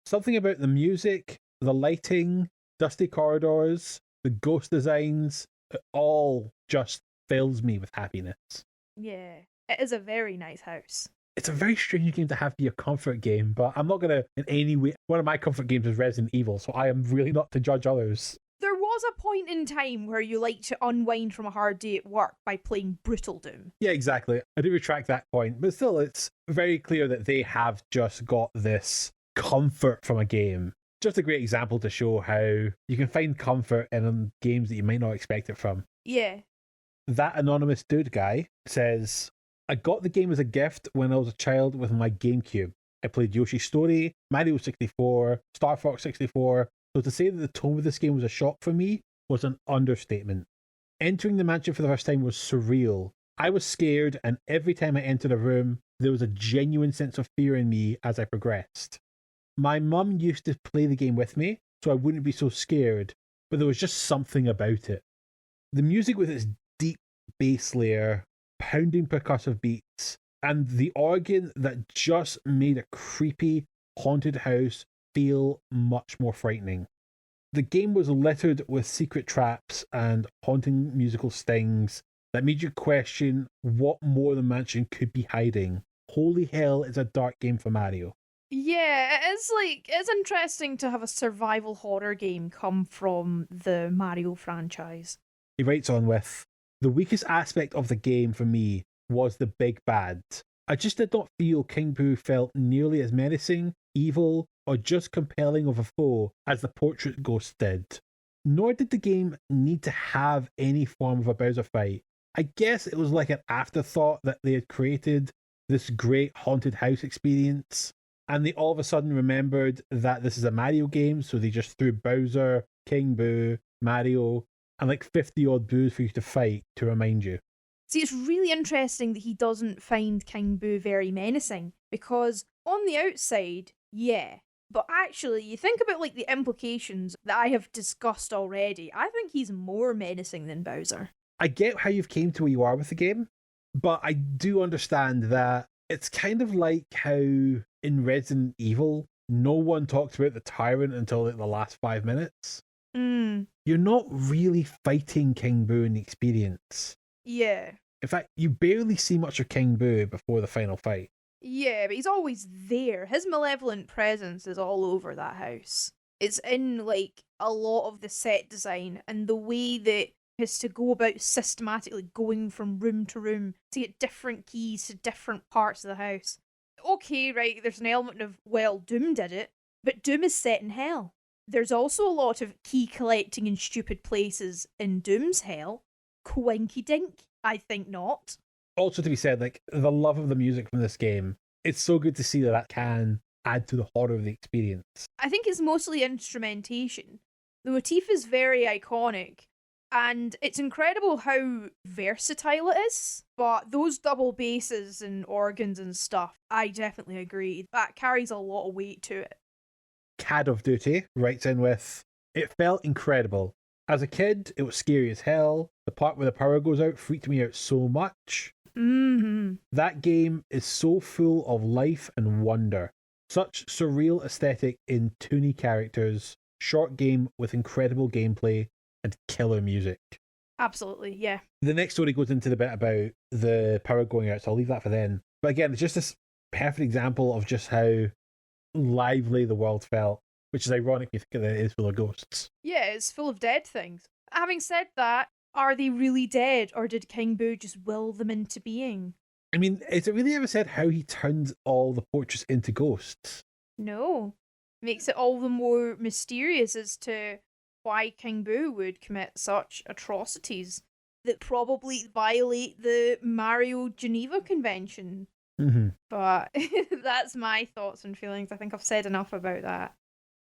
something about the music, the lighting, dusty corridors, the ghost designs, it all just fills me with happiness. Yeah. It is a very nice house. It's a very strange game to have be a comfort game, but I'm not going to in any way. One of my comfort games is Resident Evil, so I am really not to judge others. There was a point in time where you like to unwind from a hard day at work by playing Brutal Doom. Yeah, exactly. I do retract that point, but still, it's very clear that they have just got this comfort from a game. Just a great example to show how you can find comfort in games that you might not expect it from. Yeah. That anonymous dude guy says, I got the game as a gift when I was a child with my GameCube. I played Yoshi's Story, Mario 64, Star Fox 64, so to say that the tone of this game was a shock for me was an understatement. Entering the mansion for the first time was surreal. I was scared, and every time I entered a room, there was a genuine sense of fear in me as I progressed. My mum used to play the game with me, so I wouldn't be so scared, but there was just something about it. The music with its deep bass layer, pounding percussive beats, and the organ that just made a creepy, haunted house feel much more frightening. The game was littered with secret traps and haunting musical stings that made you question what more the mansion could be hiding. Holy hell, it's a dark game for Mario. Yeah, it's interesting to have a survival horror game come from the Mario franchise. He writes on with, the weakest aspect of the game for me was the big bad. I just did not feel King Boo felt nearly as menacing, evil, or just compelling of a foe as the portrait ghost did. Nor did the game need to have any form of a Bowser fight. I guess it was like an afterthought that they had created this great haunted house experience, and they all of a sudden remembered that this is a Mario game, so they just threw Bowser, King Boo, Mario, and like 50 odd Boos for you to fight to remind you. See, it's really interesting that he doesn't find King Boo very menacing, because on the outside, yeah. But actually, you think about like the implications that I have discussed already, I think he's more menacing than Bowser. I get how you've came to where you are with the game, but I do understand that it's kind of like how in Resident Evil, no one talked about the tyrant until like the last 5 minutes. You're not really fighting King Boo in the experience. Yeah. In fact, you barely see much of King Boo before the final fight. Yeah, but he's always there. His malevolent presence is all over that house. It's in, like, a lot of the set design and the way that is to go about systematically going from room to room to get different keys to different parts of the house. Okay, right, there's an element of, well, Doom did it, but Doom is set in hell. There's also a lot of key collecting in stupid places in Doom's hell. Quinky dink? I think not. Also to be said, like, the love of the music from this game, it's so good to see that can add to the horror of the experience. I think it's mostly instrumentation. The motif is very iconic, and it's incredible how versatile it is. But those double basses and organs and stuff, I definitely agree. That carries a lot of weight to it. Cad of Duty writes in with, it felt incredible. As a kid, it was scary as hell. The part where the power goes out freaked me out so much. That game is so full of life and wonder. Such surreal aesthetic in toony characters, short game with incredible gameplay, and killer music. Absolutely, yeah. The next story goes into the bit about the power going out, so I'll leave that for then. But again, it's just this perfect example of just how lively the world felt, which is ironic when you think that it is full of ghosts. Yeah, it's full of dead things. Having said that, are they really dead, or did King Boo just will them into being? I mean, is it really ever said how he turns all the portraits into ghosts? No. Makes it all the more mysterious as to why King Boo would commit such atrocities. that probably violate the Mario Geneva Convention. Mm-hmm. But that's my thoughts and feelings. I think I've said enough about that.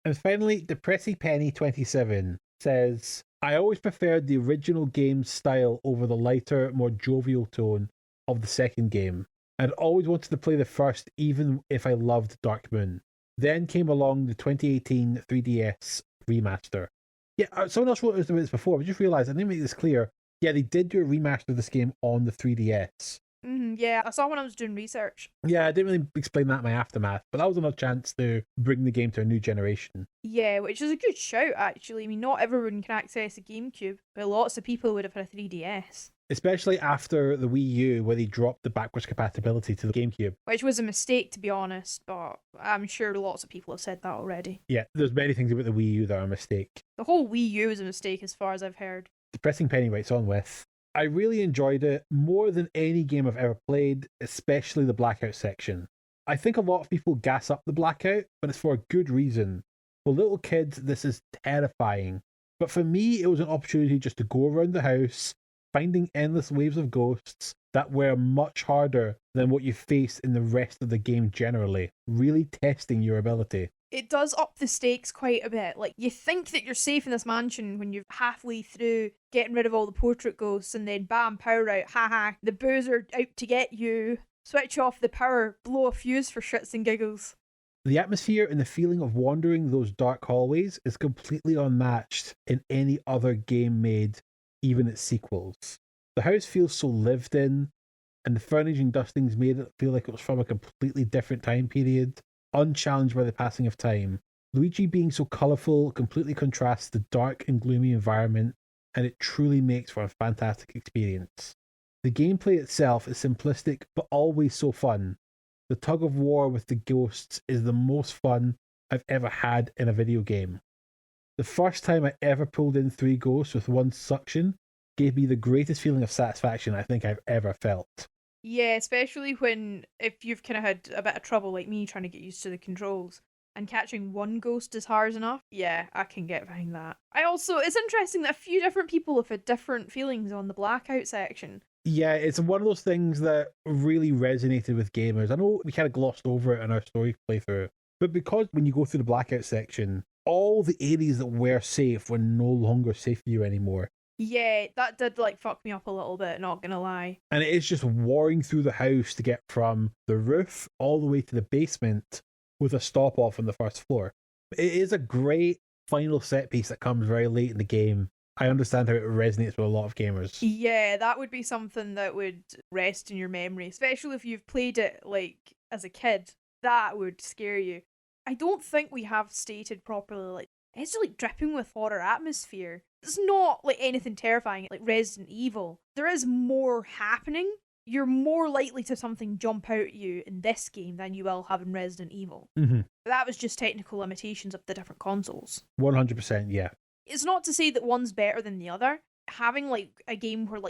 And finally, Depressy Penny 27 says, I always preferred the original game's style over the lighter, more jovial tone of the second game. I'd always wanted to play the first, even if I loved Dark Moon. Then came along the 2018 3DS remaster. Yeah, someone else wrote about this before, but just realised I didn't make this clear. Yeah, they did do a remaster of this game on the 3DS. Yeah, I saw when I was doing research. Yeah, I didn't really explain that in my aftermath, but that was another chance to bring the game to a new generation. Yeah, which is a good shout, actually. I mean, not everyone can access a GameCube, but lots of people would have had a 3DS. Especially after the Wii U, where they dropped the backwards compatibility to the GameCube. Which was a mistake, to be honest, but I'm sure lots of people have said that already. Yeah, there's many things about the Wii U that are a mistake. The whole Wii U is a mistake, as far as I've heard. Depressing Penny writes on with, I really enjoyed it more than any game I've ever played, especially the Blackout section. I think a lot of people gas up the Blackout, but it's for a good reason. For little kids, this is terrifying. But for me, it was an opportunity just to go around the house, finding endless waves of ghosts that were much harder than what you face in the rest of the game generally, really testing your ability. It does up the stakes quite a bit. Like, you think that you're safe in this mansion when you're halfway through getting rid of all the portrait ghosts, and then bam, power out, haha, the boos are out to get you. Switch off the power, blow a fuse for shits and giggles. The atmosphere and the feeling of wandering those dark hallways is completely unmatched in any other game made, even its sequels. The house feels so lived in, and the furniture and dustings made it feel like it was from a completely different time period, unchallenged by the passing of time. Luigi being so colourful completely contrasts the dark and gloomy environment, and it truly makes for a fantastic experience. The gameplay itself is simplistic, but always so fun. The tug of war with the ghosts is the most fun I've ever had in a video game. The first time I ever pulled in 3 ghosts with one suction gave me the greatest feeling of satisfaction I think I've ever felt. Yeah, especially if you've kind of had a bit of trouble like me trying to get used to the controls, and catching one ghost is hard enough. Yeah, I can get behind that. It's interesting that a few different people have had different feelings on the Blackout section. Yeah, it's one of those things that really resonated with gamers. I know we kind of glossed over it in our story playthrough, but because when you go through the Blackout section, all the areas that were safe were no longer safe for you anymore. Yeah, that did fuck me up a little bit, not gonna lie. And it is just warring through the house to get from the roof all the way to the basement with a stop off on the first floor. It is a great final set piece that comes very late in the game. I understand how it resonates with a lot of gamers. Yeah, that would be something that would rest in your memory, especially if you've played it as a kid. That would scare you. I don't think we have stated properly, it's dripping with horror atmosphere. It's not anything terrifying like Resident Evil. There is more happening. You're more likely to have something jump out at you in this game than you will have in Resident Evil. Mm-hmm. That was just technical limitations of the different consoles. 100%, yeah. It's not to say that one's better than the other. Having a game where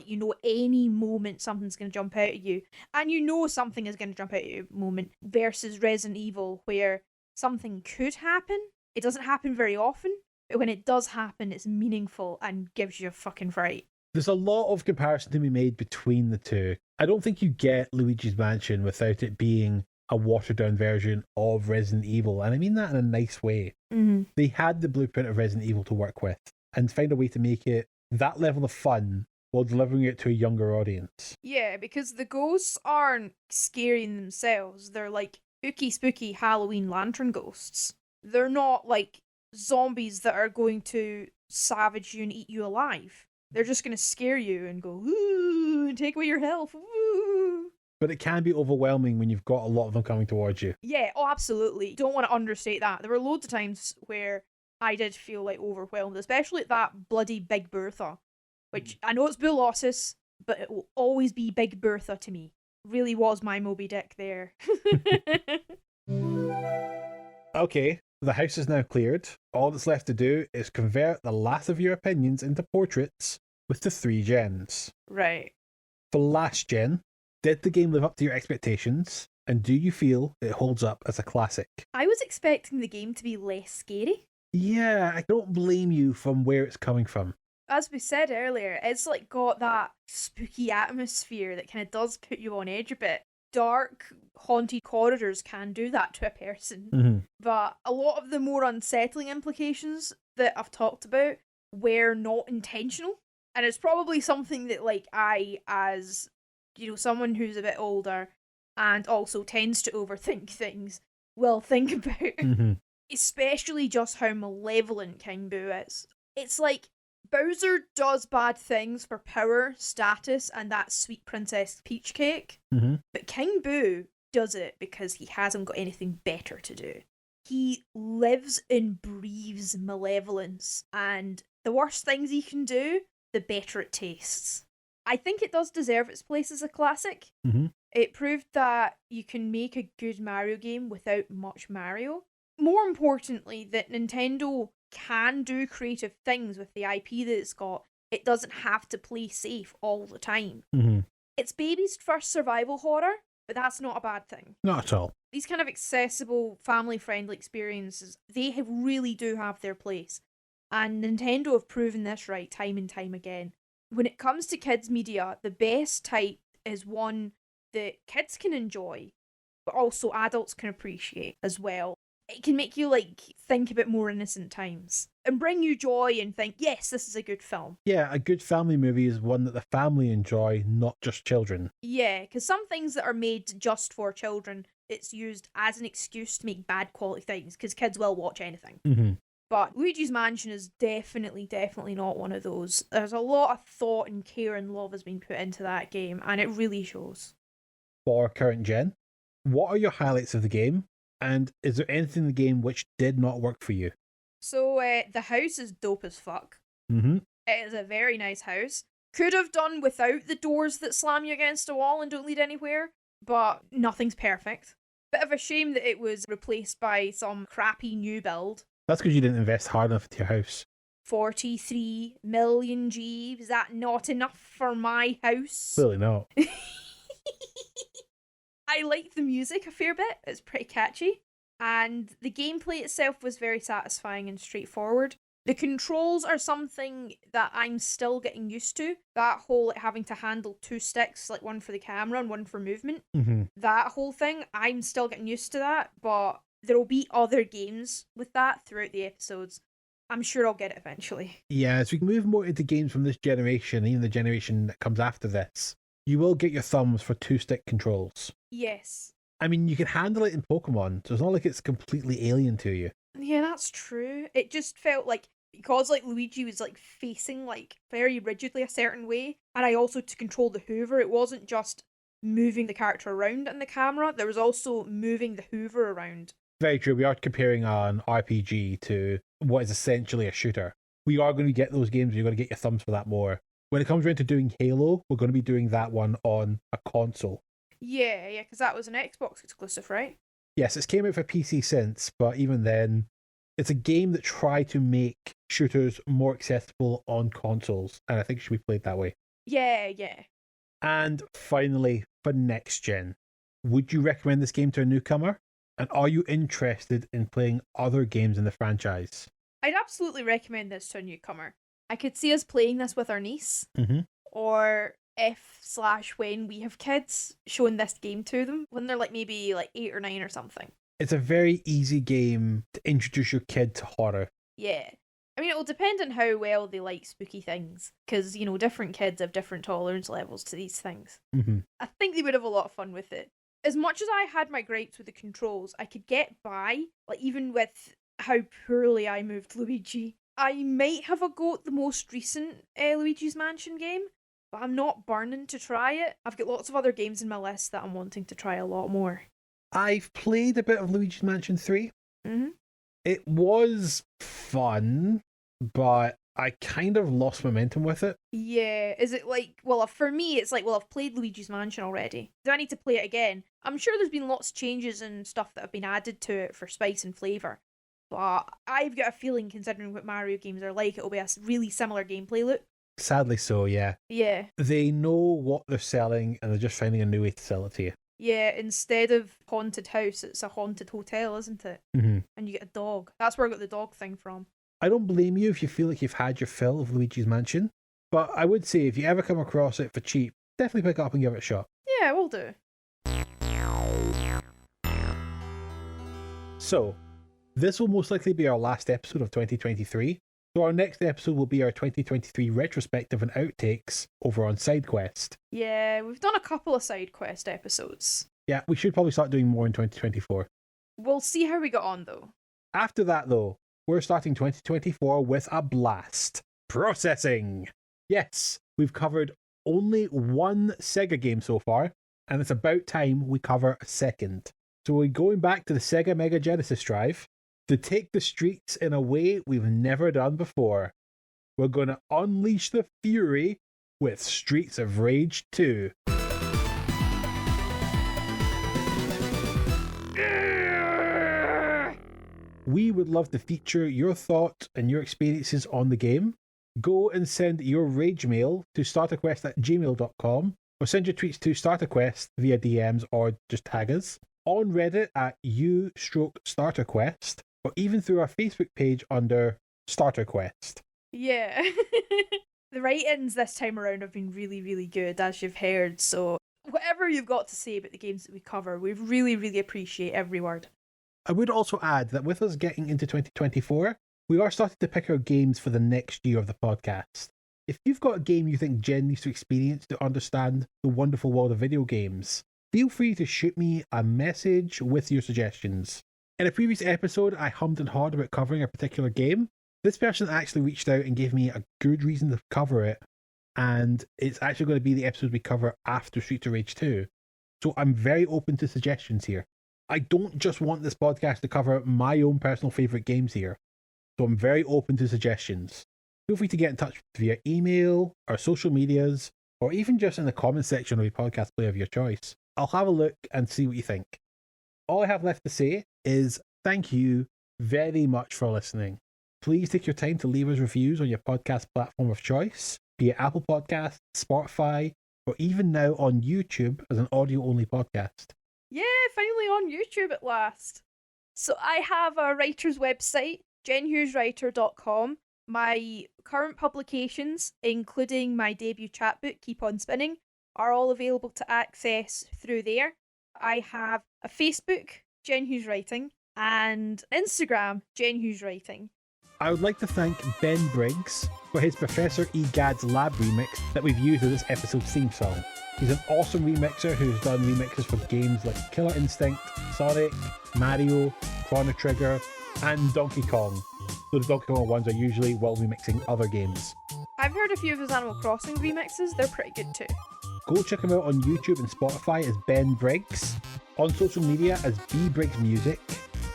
any moment something's going to jump out at you, and something is going to jump out at you moment, versus Resident Evil where something could happen. It doesn't happen very often, but when it does happen, it's meaningful and gives you a fucking fright. There's a lot of comparison to be made between the two. I don't think you get Luigi's Mansion without it being a watered-down version of Resident Evil, and I mean that in a nice way. Mm-hmm. They had the blueprint of Resident Evil to work with, and find a way to make it that level of fun while delivering it to a younger audience. Yeah, because the ghosts aren't scary in themselves. They're spooky Halloween lantern ghosts. They're not zombies that are going to savage you and eat you alive. They're just going to scare you and go, ooh, and take away your health, ooh. But it can be overwhelming when you've got a lot of them coming towards you. Yeah, absolutely. Don't want to understate that. There were loads of times where I did feel overwhelmed, especially at that bloody Big Bertha, which I know it's Bulossus, but it will always be Big Bertha to me. Really was my Moby Dick there. Okay, the house is now cleared. All that's left to do is convert the last of your opinions into portraits with the 3 gens. Right. For last gen, did the game live up to your expectations? And do you feel it holds up as a classic? I was expecting the game to be less scary. Yeah, I don't blame you from where it's coming from. as we said earlier, it's like got that spooky atmosphere that kind of does put you on edge a bit. Dark, haunted corridors can do that to a person. Mm-hmm. But a lot of the more unsettling implications that I've talked about were not intentional. And it's probably something that, like, I, as, someone who's a bit older and also tends to overthink things, will think about. Mm-hmm. Especially just how malevolent King Boo is. It's like, Bowser does bad things for power, status, and that sweet Princess Peach cake. Mm-hmm. But King Boo does it because he hasn't got anything better to do. He lives and breathes malevolence, and the worse things he can do, the better it tastes. I think it does deserve its place as a classic. Mm-hmm. It proved that you can make a good Mario game without much Mario. More importantly, that Nintendo can do creative things with the IP that it's got. It doesn't have to play safe all the time. Mm-hmm. It's baby's first survival horror, but that's not a bad thing. Not at all. These kind of accessible, family-friendly experiences, they really do have their place. And Nintendo have proven this right time and time again. When it comes to kids' media, the best type is one that kids can enjoy, but also adults can appreciate as well. It can make you, think about more innocent times and bring you joy and think, yes, this is a good film. Yeah, a good family movie is one that the family enjoy, not just children. Yeah, because some things that are made just for children, it's used as an excuse to make bad quality things, because kids will watch anything. Mm-hmm. But Luigi's Mansion is definitely not one of those. There's a lot of thought and care and love has been put into that game, and it really shows. For current gen, what are your highlights of the game? And is there anything in the game which did not work for you? So, the house is dope as fuck. Mm-hmm. It is a very nice house. Could have done without the doors that slam you against a wall and don't lead anywhere, but nothing's perfect. Bit of a shame that it was replaced by some crappy new build. That's because you didn't invest hard enough into your house. 43 million G. Is that not enough for my house? Clearly not. I like the music a fair bit. It's pretty catchy. And the gameplay itself was very satisfying and straightforward. The controls are something that I'm still getting used to. That whole having to handle two sticks, like one for the camera and one for movement. Mm-hmm. That whole thing, I'm still getting used to that. But there will be other games with that throughout the episodes. I'm sure I'll get it eventually. Yeah, as we move more into games from this generation, even the generation that comes after this, you will get your thumbs for two-stick controls. Yes. I mean, you can handle it in Pokemon, so it's not like it's completely alien to you. Yeah, that's true. It just felt like, because Luigi was facing very rigidly a certain way, and I also to control the Hoover, it wasn't just moving the character around in the camera, there was also moving the Hoover around. Very true. We are comparing an RPG to what is essentially a shooter. We are going to get those games, you're going to get your thumbs for that more. When it comes around to doing Halo, we're going to be doing that one on a console. Yeah, because that was an Xbox exclusive, right? Yes, it's came out for PC since, but even then, it's a game that tried to make shooters more accessible on consoles, and I think it should be played that way. Yeah. And finally, for next gen, would you recommend this game to a newcomer? And are you interested in playing other games in the franchise? I'd absolutely recommend this to a newcomer. I could see us playing this with our niece, Mm-hmm. or when we have kids, showing this game to them when they're maybe 8 or 9 or something. It's a very easy game to introduce your kid to horror. Yeah. I mean, it'll depend on how well they like spooky things, because, different kids have different tolerance levels to these things. Mm-hmm. I think they would have a lot of fun with it. As much as I had my gripes with the controls, I could get by, even with how poorly I moved Luigi. I might have a go at the most recent Luigi's Mansion game, but I'm not burning to try it. I've got lots of other games in my list that I'm wanting to try a lot more. I've played a bit of Luigi's Mansion 3. Mm-hmm. It was fun, but I kind of lost momentum with it. Yeah, is it for me, it's I've played Luigi's Mansion already. Do I need to play it again? I'm sure there's been lots of changes and stuff that have been added to it for spice and flavour. But I've got a feeling, considering what Mario games are like, it'll be a really similar gameplay loop. Sadly so, yeah. Yeah. They know what they're selling and they're just finding a new way to sell it to you. Yeah, instead of haunted house, it's a haunted hotel, isn't it? Mm-hmm. And you get a dog. That's where I got the dog thing from. I don't blame you if you feel like you've had your fill of Luigi's Mansion, but I would say if you ever come across it for cheap, definitely pick it up and give it a shot. Yeah, we'll do. So, this will most likely be our last episode of 2023, so our next episode will be our 2023 retrospective and outtakes over on SideQuest. Yeah, we've done a couple of side quest episodes. Yeah, we should probably start doing more in 2024. We'll see how we got on though. After that though, we're starting 2024 with a blast. Processing! Yes, we've covered only one Sega game so far, and it's about time we cover a second. So we're going back to the Sega Mega Genesis drive to take the streets in a way we've never done before. We're going to unleash the fury with Streets of Rage 2. We would love to feature your thoughts and your experiences on the game. Go and send your rage mail to starterquest@gmail.com or send your tweets to starterquest via DMs or just tag us. On Reddit at u/starterquest or even through our Facebook page under StarterQuest. Yeah. The write-ins this time around have been really, really good, as you've heard, so whatever you've got to say about the games that we cover, we really, really appreciate every word. I would also add that with us getting into 2024, we are starting to pick our games for the next year of the podcast. If you've got a game you think Jen needs to experience to understand the wonderful world of video games, feel free to shoot me a message with your suggestions. In a previous episode, I hummed and hawed about covering a particular game. This person actually reached out and gave me a good reason to cover it, and it's actually going to be the episode we cover after Streets of Rage 2. So I'm very open to suggestions here. I don't just want this podcast to cover my own personal favourite games here, so I'm very open to suggestions. Feel free to get in touch via email, our social medias, or even just in the comment section of your podcast player of your choice. I'll have a look and see what you think. All I have left to say is thank you very much for listening. Please take your time to leave us reviews on your podcast platform of choice, be it Apple Podcasts, Spotify, or even now on YouTube as an audio-only podcast. Yeah, finally on YouTube at last. So I have a writer's website, jenhugheswriter.com. My current publications, including my debut chapbook, Keep On Spinning, are all available to access through there. I have a Facebook, Jen Hughes Writing, and Instagram, Jen Hughes Writing. I would like to thank Ben Briggs for his Professor Egad's Lab remix that we've used in this episode's theme song. He's an awesome remixer who's done remixes for games like Killer Instinct, Sonic, Mario, Chrono Trigger, and Donkey Kong. So the Donkey Kong ones are usually while remixing other games. I've heard a few of his Animal Crossing remixes, they're pretty good too. Go check him out on YouTube and Spotify as Ben Briggs, on social media as B Briggs Music,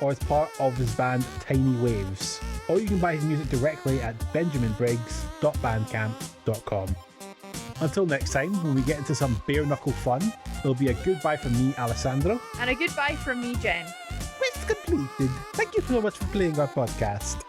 or as part of his band Tiny Waves. Or you can buy his music directly at benjaminbriggs.bandcamp.com. Until next time, when we get into some bare-knuckle fun, there'll be a goodbye from me, Alessandro. And a goodbye from me, Jen. Quest completed. Thank you so much for playing our podcast.